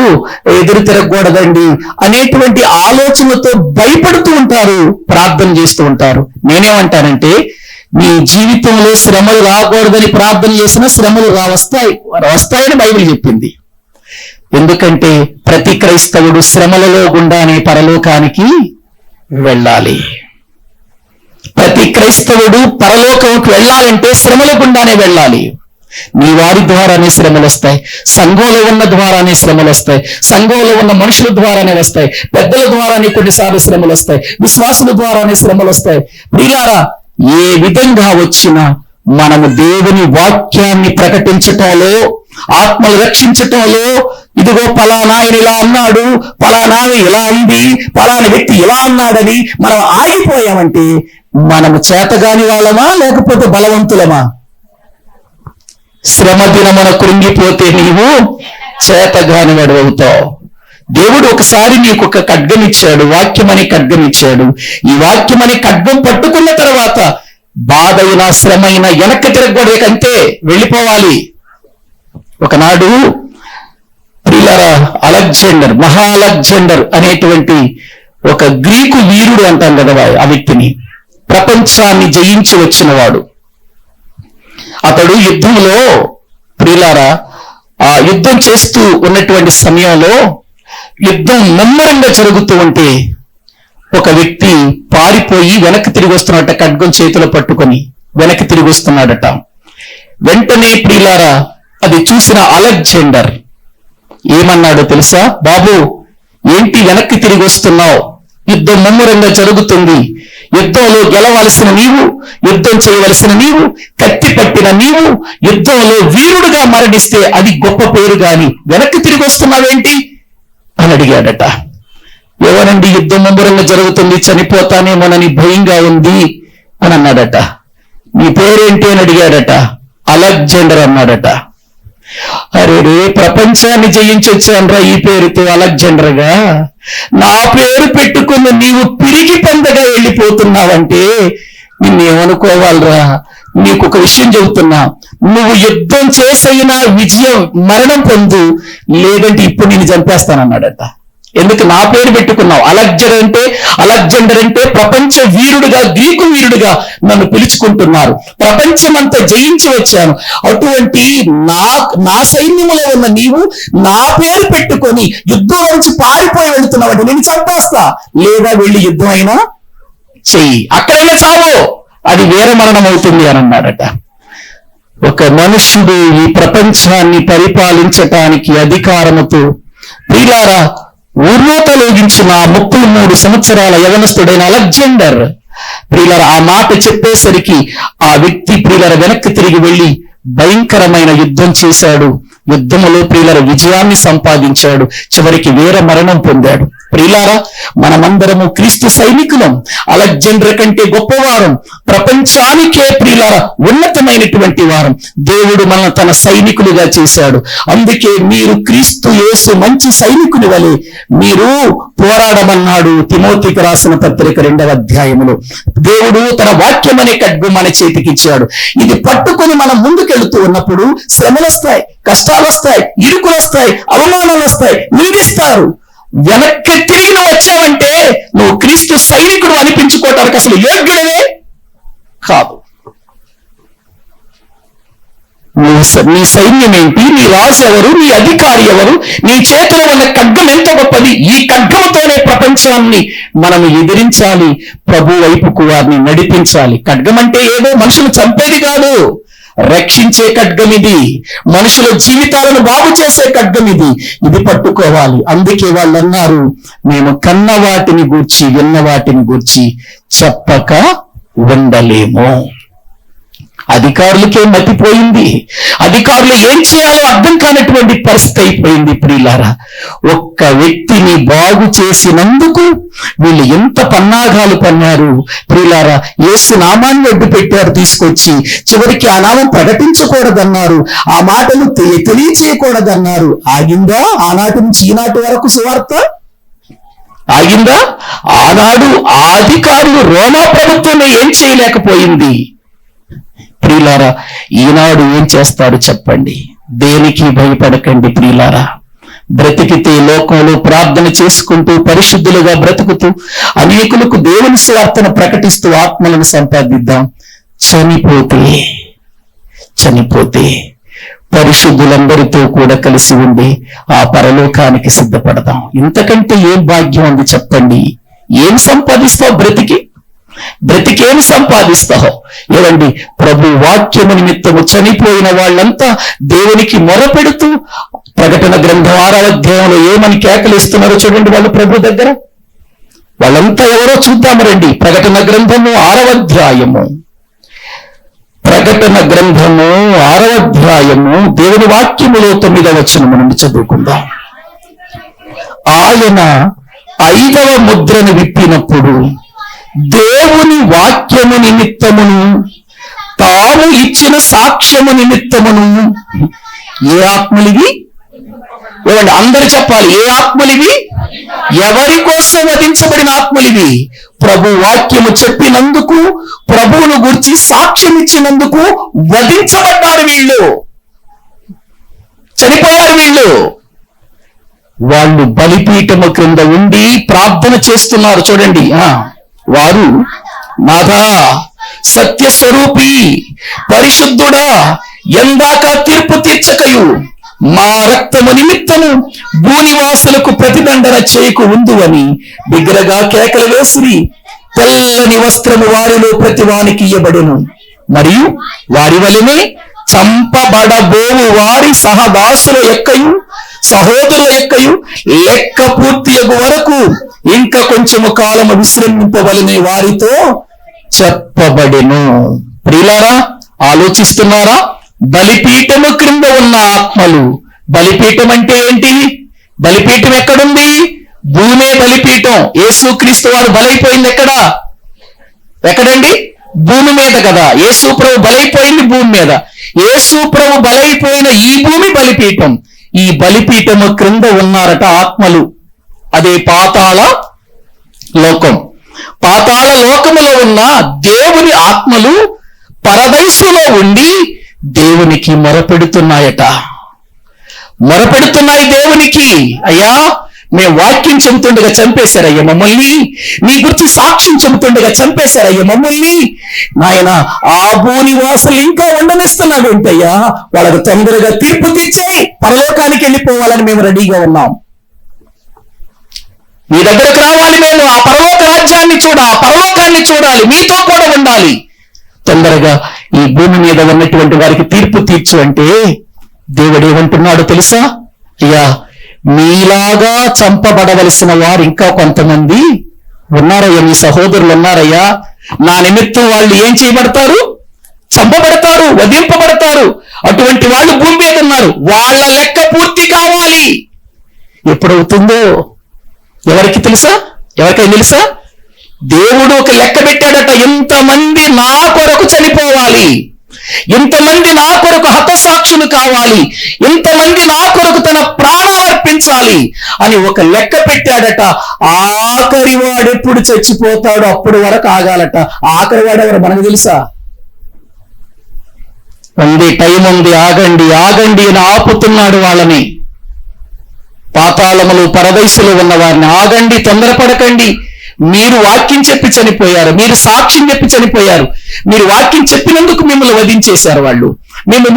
ఎదురు తిరగకూడదండి అనేటువంటి ఆలోచనలతో భయపడుతూ ఉంటారు, ప్రార్థన చేస్తూ ఉంటారు. నేనేమంటానంటే, మీ జీవితంలో శ్రమలు రాకూడదని ప్రార్థన చేసినా శ్రమలు వస్తాయని బైబిల్ చెప్పింది. ఎందుకంటే ప్రతి క్రైస్తవుడు శ్రమలలో గుండానే పరలోకానికి వెళ్ళాలి. ప్రతి క్రైస్తవుడు పరలోకంకి వెళ్ళాలంటే శ్రమల గుండానే వెళ్ళాలి. నీ వారి ద్వారానే శ్రమలు వస్తాయి, సంఘంలో ఉన్న ద్వారానే శ్రమలు వస్తాయి, సంఘంలో ఉన్న మనుషుల ద్వారానే వస్తాయి, పెద్దల ద్వారానే కొన్నిసార్లు శ్రమలు వస్తాయి, విశ్వాసుల ద్వారానే శ్రమలు వస్తాయి. ప్రియులారా, ఏ విధంగా వచ్చినా మనము దేవుని వాక్యాన్ని ప్రకటించటంలో, ఆత్మలు రక్షించటంలో, ఇదిగో పలానా ఆయన ఇలా అన్నాడు, పలానా ఇలా ఉంది, పలానా వ్యక్తి ఇలా అన్నాడని మనం ఆగిపోయామంటే మనము చేతగాని వాళ్ళమా లేకపోతే బలవంతులమా? శ్రమ దినమున కృంగిపోతే నీవు చేతగాని వాడు అవుతావు. దేవుడు ఒకసారి నీకు ఒక ఖడ్గం ఇచ్చాడు, వాక్యం అనే ఖడ్గం ఇచ్చాడు. ఈ వాక్యం అనే ఖడ్గం పట్టుకున్న తర్వాత బాధ అయినా శ్రమ అయినా వెనక్కి తిరగకూడదు, అంతే వెళ్ళిపోవాలి. ఒకనాడు ప్రియులారా, మహా అలెగ్జాండర్ అనేటువంటి ఒక గ్రీకు వీరుడు అంటాం కదా ఆ వ్యక్తిని, ప్రపంచాన్ని జయించి వచ్చినవాడు. అతడు యుద్ధంలో ప్రియులారా, ఆ యుద్ధం చేస్తూ ఉన్నటువంటి సమయంలో యుద్ధం ముమ్మరంగా జరుగుతూ ఉంటే ఒక వ్యక్తి పారిపోయి వెనక్కి తిరిగి వస్తున్నట్ట, ఖడ్గం చేతిలో పట్టుకొని వెనక్కి తిరిగి వస్తున్నాడట. వెంటనే ప్రియులారా, అది చూసిన అలెగ్జాండర్ ఏమన్నాడో తెలుసా? బాబు, ఏంటి వెనక్కి తిరిగి వస్తున్నావు? యుద్ధం ముమ్మరంగా జరుగుతుంది, యుద్ధంలో గెలవలసిన నీవు, యుద్ధం చేయవలసిన నీవు, కత్తి పట్టిన నీవు యుద్ధంలో వీరుడుగా మరణిస్తే అది గొప్ప పేరు గాని వెనక్కి తిరిగి వస్తున్నావేంటి అని అడిగాడట. ఎవరండి, యుద్ధం ముమ్మరంగా జరుగుతుంది, చనిపోతానేమోనని భయంగా ఉంది అని అన్నాడట. నీ పేరేంటి అని అడిగాడట. అలెగ్జాండర్ అన్నాడట. అరే, ప్రపంచాన్ని జయించొచ్చానరా ఈ పేరుతో అలెగ్జాండర్గా, నా పేరు పెట్టుకుని నీవు పిరికి పందగా వెళ్ళిపోతున్నావంటే నిన్నేమనుకోవాలరా? నీకు ఒక విషయం చెబుతున్నా, నువ్వు యుద్ధం చేసైనా విజయం మరణం పొందు, లేదంటే ఇప్పుడు నేను చంపేస్తానన్నాడట. ఎందుకు నా పేరు పెట్టుకున్నావు? అలెగ్జాండర్ అంటే ప్రపంచ వీరుడుగా, గ్రీకు వీరుడుగా నన్ను పిలుచుకుంటున్నారు. ప్రపంచమంతా జయించి వచ్చాను, అటువంటి నా సైన్యంలో ఉన్న నీవు నా పేరు పెట్టుకొని యుద్ధం నుంచి పారిపోయి వెళుతున్నావు, నేను చంపేస్తా, లేదా వెళ్ళి యుద్ధం అయినా చెయ్యి, అక్కడైనా చావు, అది వీర మరణం అవుతుంది అని అన్నాడట. ఒక మనుష్యుడు ఈ ప్రపంచాన్ని పరిపాలించటానికి అధికారముతో ప్రియులారా ఊర్లోతలోగించిన 33 సంవత్సరాల యవనస్తుడైన అలెగ్జాండర్ ప్రియులారా ఆ మాట చెప్పేసరికి ఆ వ్యక్తి ప్రియులారా వెనక్కి తిరిగి వెళ్లి భయంకరమైన యుద్ధం చేశాడు. యుద్ధములో ప్రియులారా విజయాన్ని సంపాదించాడు, చివరికి వీర మరణం పొందాడు. ప్రియులారా, మనమందరము క్రీస్తు సైనికులం. అలెగ్జాండర్ కంటే గొప్పవారం, ప్రపంచానికే ప్రియులారా ఉన్నతమైనటువంటి వారం. దేవుడు మనల్ని తన సైనికులుగా చేశాడు. అందుకే మీరు క్రీస్తు యేసు మంచి సైనికుని వలె మీరు పోరాడమన్నాడు తిమోతికి రాసిన పత్రిక 2వ అధ్యాయములో. దేవుడు తన వాక్యం అనే ఖడ్గం మన చేతికి ఇచ్చాడు. ఇది పట్టుకొని మనం ముందుకెళ్తూ ఉన్నప్పుడు శ్రమలు వస్తాయి, కష్టాలు వస్తాయి, ఇరుకులు వస్తాయి, అవమానాలు వస్తాయి, నిందిస్తారు. వెనక్కి తిరిగి వచ్చావంటే నువ్వు క్రీస్తు సైనికుడు అనిపించుకోవటానికి అసలు యోగ్యుడవే కాదు. నీ సైన్యం ఏంటి? నీ రాజు ఎవరు? నీ అధికారి ఎవరు? నీ చేతిలో ఉన్న ఖడ్గం ఎంత గొప్పది. ఈ ఖడ్గంతోనే ప్రపంచాన్ని మనము ఎదిరించాలి, ప్రభు వైపుకు వారిని నడిపించాలి. ఖడ్గం అంటే ఏదో మనుషులు చంపేది కాదు, రక్షించే ఖడ్గం ఇది, మనుషుల జీవితాలను బాగు చేసే ఖడ్గం ఇది. ఇది పట్టుకోవాలి. అందుకే వాళ్ళు అన్నారు, మేము కన్న వాటిని గూర్చి విన్న వాటిని గూర్చి చెప్పక ఉండలేము. అధికారులకే మతిపోయింది. అధికారులు ఏం చేయాలో అర్థం కానటువంటి పరిస్థితి అయిపోయింది. ప్రియులారా, ఒక్క వ్యక్తిని బాగు చేసినందుకు వీళ్ళు ఎంత పన్నాగాలు పన్నారు. ప్రియులారా, యేసు నామాన్ని అడ్డు పెట్టారు తీసుకొచ్చి. చివరికి ఆ నామం ప్రకటించకూడదన్నారు, ఆ మాటలు తెలియచేయకూడదన్నారు. ఆగిందా ఆనాటి నుంచి ఈనాటి వరకు సువార్త? ఆగిందా? ఆనాడు ఆ అధికారులు రోమా ప్రభుత్వమే ఏం చేయలేకపోయింది. ప్రియులారా, ఈనాడు ఏం చేస్తాడు చెప్పండి? దేనికి భయపడకండి ప్రియులారా. బ్రతికితే లోకంలో ప్రార్థన చేసుకుంటూ పరిశుద్ధులుగా బ్రతుకుతూ అనేకులకు దేవుని సువార్తను ప్రకటిస్తూ ఆత్మలను సంపాదిద్దాం. చనిపోతే పరిశుద్ధులందరితో కూడా కలిసి ఉండి ఆ పరలోకానికి సిద్ధపడదాం. ఇంతకంటే ఏం భాగ్యం ఉంది చెప్పండి? ఏం సంపాదిస్తావు? బ్రతికేమి సంపాదిస్తావు? ఏమండి, ప్రభు వాక్యము నిమిత్తము చనిపోయిన వాళ్ళంతా దేవునికి మొరపెడుతూ ప్రకటన గ్రంథం 6వ అధ్యాయంలో ఏమని కేకలిస్తున్నారో చూడండి. వాళ్ళు ప్రభు దగ్గర వాళ్ళంతా ఎవరో చూద్దాము రండి. ప్రకటన గ్రంథము 6వ అధ్యాయము, ప్రకటన గ్రంథము 6వ అధ్యాయము దేవుని వాక్యములో 9వ వచనము నుండి చదువుకుందాం. ఆయన 5వ ముద్రను విప్పినప్పుడు దేవుని వాక్యము నిమిత్తమును తాను ఇచ్చిన సాక్ష్యము నిమిత్తమును. ఏ ఆత్మలివి? ఏమండి, అందరు చెప్పాలి. ఏ ఆత్మలివి? ఎవరి కోసం వధించబడిన ఆత్మలివి? ప్రభు వాక్యము చెప్పినందుకు, ప్రభువును గురించి సాక్ష్యం ఇచ్చినందుకు వధించబడ్డారు వీళ్ళు, చనిపోయారు వీళ్ళు. వాళ్ళు బలిపీఠము క్రింద ఉండి ప్రార్థన చేస్తున్నారు చూడండి. వారు, నాథా, సత్యస్వరూపి, పరిశుద్ధుడా, ఎందాక తీర్పు తీర్చకయు మా రక్తము నిమిత్తము భూనివాసులకు ప్రతిదండన చేయకు ఉందు అని బిగ్గరగా కేకలు వేసిరి. తెల్లని వస్త్రము వారిలో ప్రతివానికి ఇయ్యబడెను. మరియు వారి వలనే చంపబడబోవు వారి సహవాసుల యొక్కయు సహోదరుల యొక్కయు లెక్క పూర్తియగు వరకు ఇంకా కొంచెము కాలము విశ్రమింపవలనే వారితో చెప్పబడెను. ప్రియులారా, ఆలోచిస్తున్నారా? బలిపీఠము క్రింద ఉన్న ఆత్మలు. బలిపీఠం అంటే ఏంటి? బలిపీఠం ఎక్కడుంది? భూమే బలిపీఠం. యేసుక్రీస్తు వారు బలైపోయింది ఎక్కడండి? భూమి మీద కదా. యేసు ప్రభు బలైపోయింది భూమి మీద. యేసు ప్రభు బలైపోయిన ఈ భూమి బలిపీఠం. ఈ బలిపీఠము క్రింద ఉన్నారట ఆత్మలు. అదే పాతాళ లోకం. పాతాళ లోకములో ఉన్న దేవుని ఆత్మలు పరదైసులో ఉండి దేవునికి మొరపెడుతున్నాయి దేవునికి. అయ్యా, మేము వాక్యం చెబుతుండగా చంపేశారయ్యా మమ్మల్ని, నీ గురించి సాక్ష్యం చెబుతుండగా చంపేశారయ్యా మమ్మల్ని. నాయన, ఆ భూనివాసులు ఇంకా ఉండనిస్తున్నావు ఏంటయ్యా? వాళ్ళకు తొందరగా తీర్పు తీర్చాయి, పరలోకానికి వెళ్ళిపోవాలని మేము రెడీగా ఉన్నాం. మీ దగ్గరకు రావాలి మేము. ఆ పరలోక రాజ్యాన్ని ఆ పరలోకాన్ని చూడాలి, మీతో కూడా ఉండాలి. తొందరగా ఈ భూమి మీద ఉన్నటువంటి వారికి తీర్పు తీర్చు అంటే దేవుడు ఏమంటున్నాడు తెలుసా? అయ్యా, మీలాగా చంపబడవలసిన వారు ఇంకా కొంతమంది ఉన్నారయ్యా, మీ సహోదరులు ఉన్నారయ్యా. నా నిమిత్తం వాళ్ళు ఏం చేయబడతారు? చంపబడతారు, వధింపబడతారు. అటువంటి వాళ్ళు భూమి మీద ఉన్నారు. వాళ్ళ లెక్క పూర్తి కావాలి. ఎప్పుడవుతుందో ఎవరికి తెలుసా? ఎవరికైనా తెలుసా? దేవుడు ఒక లెక్క పెట్టాడట. ఇంతమంది నా కొరకు చనిపోవాలి, ఇంతమంది నా కొరకు హతసాక్షులు కావాలి, ఇంతమంది నా కొరకు తన ప్రాణాలు అర్పించాలి అని ఒక లెక్క పెట్టాడట. ఆఖరి వాడు ఎప్పుడు చచ్చిపోతాడో అప్పుడు వరకు ఆగాలట. ఆఖరి వాడు ఎవరు మనకు తెలుసా? ఉంది, టైం ఉంది, ఆగండి ఆగండి అని ఆపుతున్నాడు వాళ్ళని. పాతాళములు పరదైసులు ఉన్న వారిని, ఆగండి, తొందరపడకండి. మీరు వాక్యం చెప్పి చనిపోయారు, మీరు సాక్ష్యం చెప్పి చనిపోయారు, మీరు వాక్యం చెప్పినందుకు మిమ్మల్ని వధించేశారు వాళ్ళు.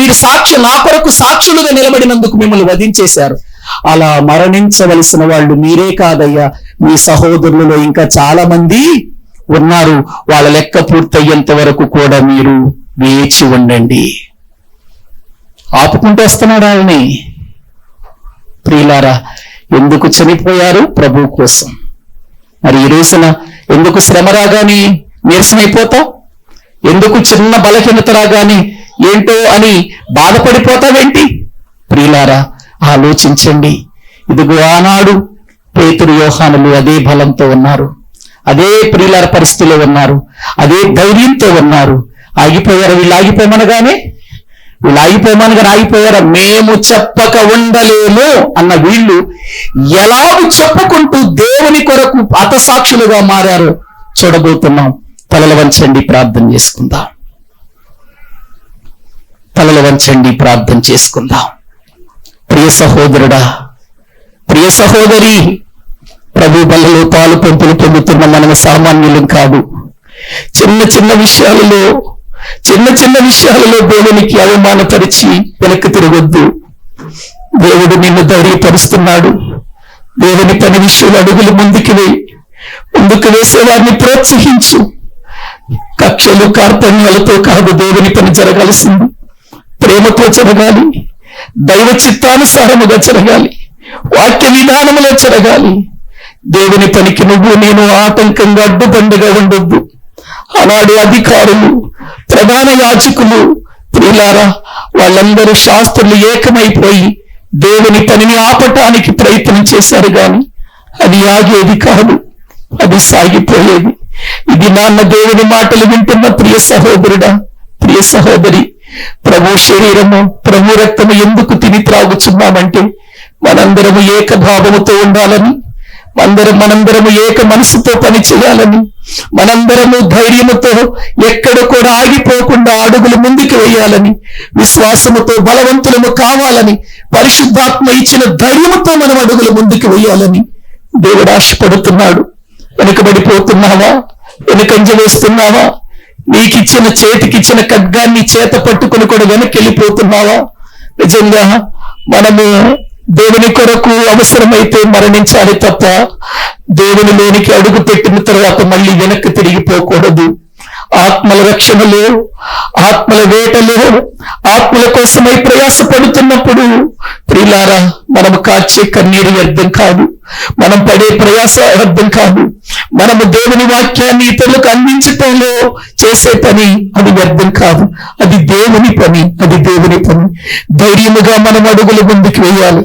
మీరు సాక్ష్యం, నా కొరకు సాక్షులుగా నిలబడినందుకు మిమ్మల్ని వధించేశారు. అలా మరణించవలసిన వాళ్ళు మీరే కాదయ్యా, మీ సహోదరులలో ఇంకా చాలా మంది ఉన్నారు. వాళ్ళ లెక్క పూర్తయ్యేంత వరకు కూడా మీరు వేచి ఉండండి. ఆపుకుంటూ వస్తున్నాడు ఆయన్ని. ప్రియులారా, ఎందుకు చనిపోయారు? ప్రభు కోసం. మరి ఈ రోజున ఎందుకు శ్రమ రాగానే నీరసమైపోతావు? ఎందుకు చిన్న బలహీనత రాగానే ఏంటో అని బాధపడిపోతావేంటి? ప్రియులారా, ఆలోచించండి. ఇదిగో ఆనాడు పేతురు, యోహానులు అదే బలంతో ఉన్నారు, అదే ప్రియులార పరిస్థితిలో ఉన్నారు, అదే ధైర్యంతో ఉన్నారు. ఆగిపోయారు. వీళ్ళు ఆగిపోమనగానే ఆగిపోయారా? మేము చెప్పక ఉండలేము అన్న వీళ్ళు ఎలాగూ చెప్పుకుంటూ దేవుని కొరకు హతసాక్షులుగా మారారు చూడబోతున్నాం. తలలు వంచండి, ప్రార్థన చేసుకుందాం. తలలు వంచండి, ప్రార్థన చేసుకుందాం. ప్రియ సహోదరుడా, ప్రియ సహోదరి, ప్రభు బలలో పాలు పంపులు పొందుతున్న మనం సామాన్యులం కాదు. చిన్న చిన్న విషయాలలో దేవునికి అవమానపరిచి వెనక్కి తిరగొద్దు. దేవుడు నిన్ను ధైర్యపరుస్తున్నాడు. దేవుని పని విషయంలో అడుగులు ముందుకు వేసేవారిని ప్రోత్సహించు. కక్షలు కార్పణ్యాలతో కాదు దేవుని పని జరగాల్సింది. ప్రేమతో జరగాలి, దైవ చిత్తానుసారముగా జరగాలి, వాక్య విధానములో జరగాలి. దేవుని పనికి నువ్వు నేను ఆటంకంగా అడ్డుబండగా ఉండొద్దు. ఆనాడు అధికారులు, ప్రధాన యాజకులు, ప్రియులారా, వాళ్ళందరూ శాస్త్రులు ఏకమైపోయి దేవుని పనిని ఆపటానికి ప్రయత్నం చేశారు, గాని అది ఆగేది కాదు, అది సాగిపోయేది. ఇది నాన్న దేవుని మాటలు వింటున్న ప్రియ సహోదరుడా, ప్రియ సహోదరి, ప్రభు శరీరము, ప్రభు రక్తము ఎందుకు తిని త్రాగుచున్నామంటే మనందరము ఏకభావముతో ఉండాలని, మనందరము ఏక మనసుతో పని చేయాలని, మనందరము ధైర్యముతో ఎక్కడ కూడా ఆగిపోకుండా అడుగులు ముందుకు వేయాలని, విశ్వాసముతో బలవంతులము కావాలని, పరిశుద్ధాత్మ ఇచ్చిన ధైర్యముతో మనం అడుగులు ముందుకు వేయాలని దేవుడు ఆశపడుతున్నాడు. వెనుకబడిపోతున్నావా? వెనుకంజ వేస్తున్నావా? నీకిచ్చిన చేతికిచ్చిన ఖడ్గాన్ని చేత పట్టుకుని కూడా వెనక్కి వెళ్ళిపోతున్నావా? నిజంగా మనము దేవుని కొరకు అవసరమైతే మరణించాలి తప్ప దేవునిలోనికి అడుగు పెట్టిన తర్వాత మళ్ళీ వెనక్కి తిరిగిపోకూడదు. ఆత్మల రక్షణలో, ఆత్మల వేటలో, ఆత్మల కోసమై ప్రయాసపడుతున్నప్పుడు ప్రియులారా, మనము కార్చే కన్నీరు వ్యర్థం కాదు, మనం పడే ప్రయాస వ్యర్థం కాదు. మనము దేవుని వాక్యాన్ని ఇతరులకు అందించటంలో చేసే పని అది వ్యర్థం కాదు, అది దేవుని పని, అది దేవుని పని. ధైర్యముగా మనం అడుగులు ముందుకు వేయాలి.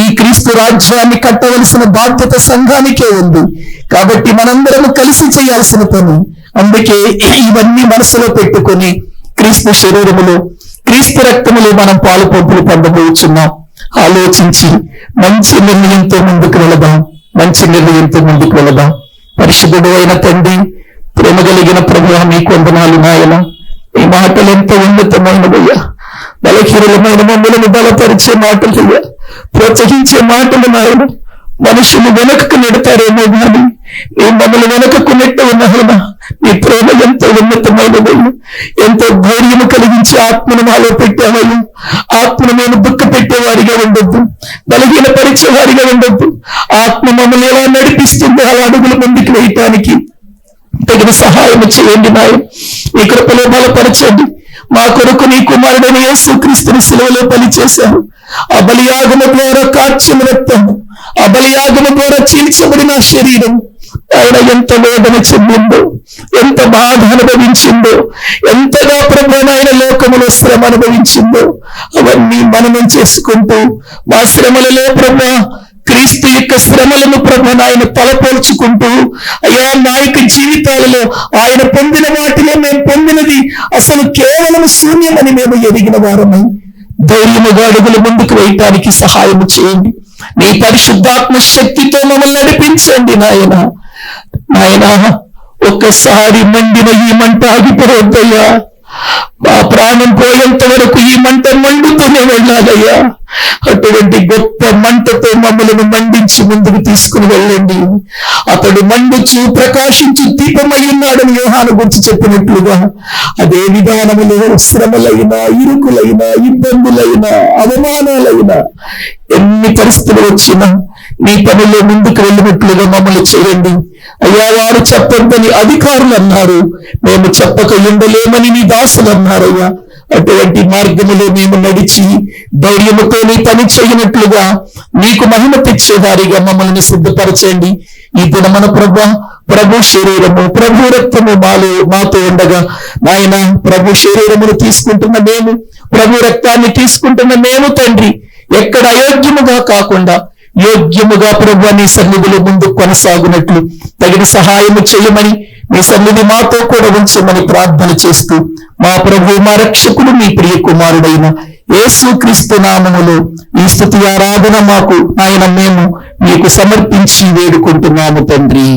ఈ క్రీస్తు రాజ్యాన్ని కట్టవలసిన బాధ్యత సంఘానికే ఉంది. కాబట్టి మనందరము కలిసి చేయాల్సిన పని. అందుకే ఇవన్నీ మనసులో పెట్టుకొని క్రీస్తు శరీరములో, క్రీస్తు రక్తములో మనం పాలు పంపులు పొందబోచున్నాం. ఆలోచించి మంచి నిర్ణయంతో ముందుకు వెళదాం. పరిశుద్ధుడు అయిన తండ్రి, ప్రేమ కలిగిన ప్రభువా, మీకు వందనాలు నాయన. ఈ మాటలు ఎంతో ఉన్నతమైనవయ్యా. బలహీనమైన మమ్మల్ని బలపరిచే మాటలయ్యా, ప్రోత్సహించే మాటలు నాయన. మనుషులు వెనకకు నెడతారేమో కానీ నీ మమ్మల్ని వెనకకు నెట్ట ఉన్నాయన. నీ ప్రేమ ఎంతో ఉన్నతమైనదయ్యా. ఎంతో ధైర్యము కలిగించి ఆత్మను మాలో పెట్టావయ్యా. ఆత్మను మేము దుఃఖ పెట్టేవారిగా ఉండొద్దు, బలహీన పరిచేవారిగా ఉండొద్దు. ఆత్మ మమ్మల్ని ఎలా నడిపిస్తుందో అలా అడుగులు ముందుకు వేయటానికి తగిన సహాయం చేయండి నాయన. ఈ కృపలో బలపరచండి. మా కొరకు నీ కుమారుడైన యేసుక్రీస్తుని శిలువలో బలి చేశారు. ఆ బలియాగము ద్వారా కార్చిన రక్తం, ఆ బలియాగము ద్వారా చీల్చబడిన శరీరం ఆయన ఎంత వేదన చెందిందో, ఎంత బాధ అనుభవించిందో, ఎంతగా ప్రభు ఆయన లోకములో శ్రమ అనుభవించిందో అవన్నీ మననం చేసుకుంటూ మా శ్రమలలో ప్రభు క్రీస్తు యొక్క శ్రమలను ప్రభు ఆయన తలపోల్చుకుంటూ, అయ్యా మా యొక్క జీవితాలలో ఆయన పొందిన వాటిలో మేము పొందినది అసలు కేవలం శూన్యమని మేము ఎదిగిన వారమై ధైర్యముగా అడుగులు ముందుకు వేయటానికి సహాయం చేయండి. నీ పరిశుద్ధాత్మ శక్తితో మమ్మల్ని నడిపించండి నాయన. ఒక్కసారి మండిన ఈ మంట ఆగిపోవద్దయ్యా. మా ప్రాణం పోయేంత వరకు ఈ మంట మండుతూనే వెళ్ళాలయ్యా. అటువంటి గొప్ప మంటతో మమ్మల్ని మండించి ముందుకు తీసుకుని వెళ్ళండి. అతడు మండుచు ప్రకాశించు దీపమై ఉన్నాడని యోహాను గురించి చెప్పినట్లుగా అదే విధానములో శ్రమలైనా, ఇరుకులైనా, ఇబ్బందులైనా, అవమానాలైనా, ఎన్ని పరిస్థితులు వచ్చినా నీ పనిలో ముందుకు వెళ్ళినట్లుగా మమ్మల్ని చేయండి అయ్యా. వారు చెప్పొద్దని అధికారులు అన్నారు, మేము చెప్పక ఉండలేమని నీ దాసులు అన్నారయ్యా. అటువంటి మార్గములో మేము నడిచి ధైర్యముతో నీ పని చేయనట్లుగా నీకు మహిమ తెచ్చేవారిగా మమ్మల్ని సిద్ధపరచండి. ఈ దినమన ప్రభు శరీరము, ప్రభు రక్తము మాతో ఉండగా నాయన, ప్రభు శరీరమును తీసుకుంటున్న మేము, ప్రభు రక్తాన్ని తీసుకుంటున్న మేము తండ్రి, ఎక్కడ అయోగ్యముగా కాకుండా యోగ్యముగా ప్రభు నీ సన్నిధిలో ముందు కొనసాగునట్లు తగిన సహాయము చేయమని, మీ సన్నిధి మాతో కూడా ఉంచమని ప్రార్థన చేస్తూ, మా ప్రభు, మా రక్షకుడు, మీ ప్రియ కుమారుడైన యేసుక్రీస్తు నామములో ఈ స్తుతి ఆరాధన మాకు ఆయన మేము మీకు సమర్పించి వేడుకుంటున్నాము తండ్రి.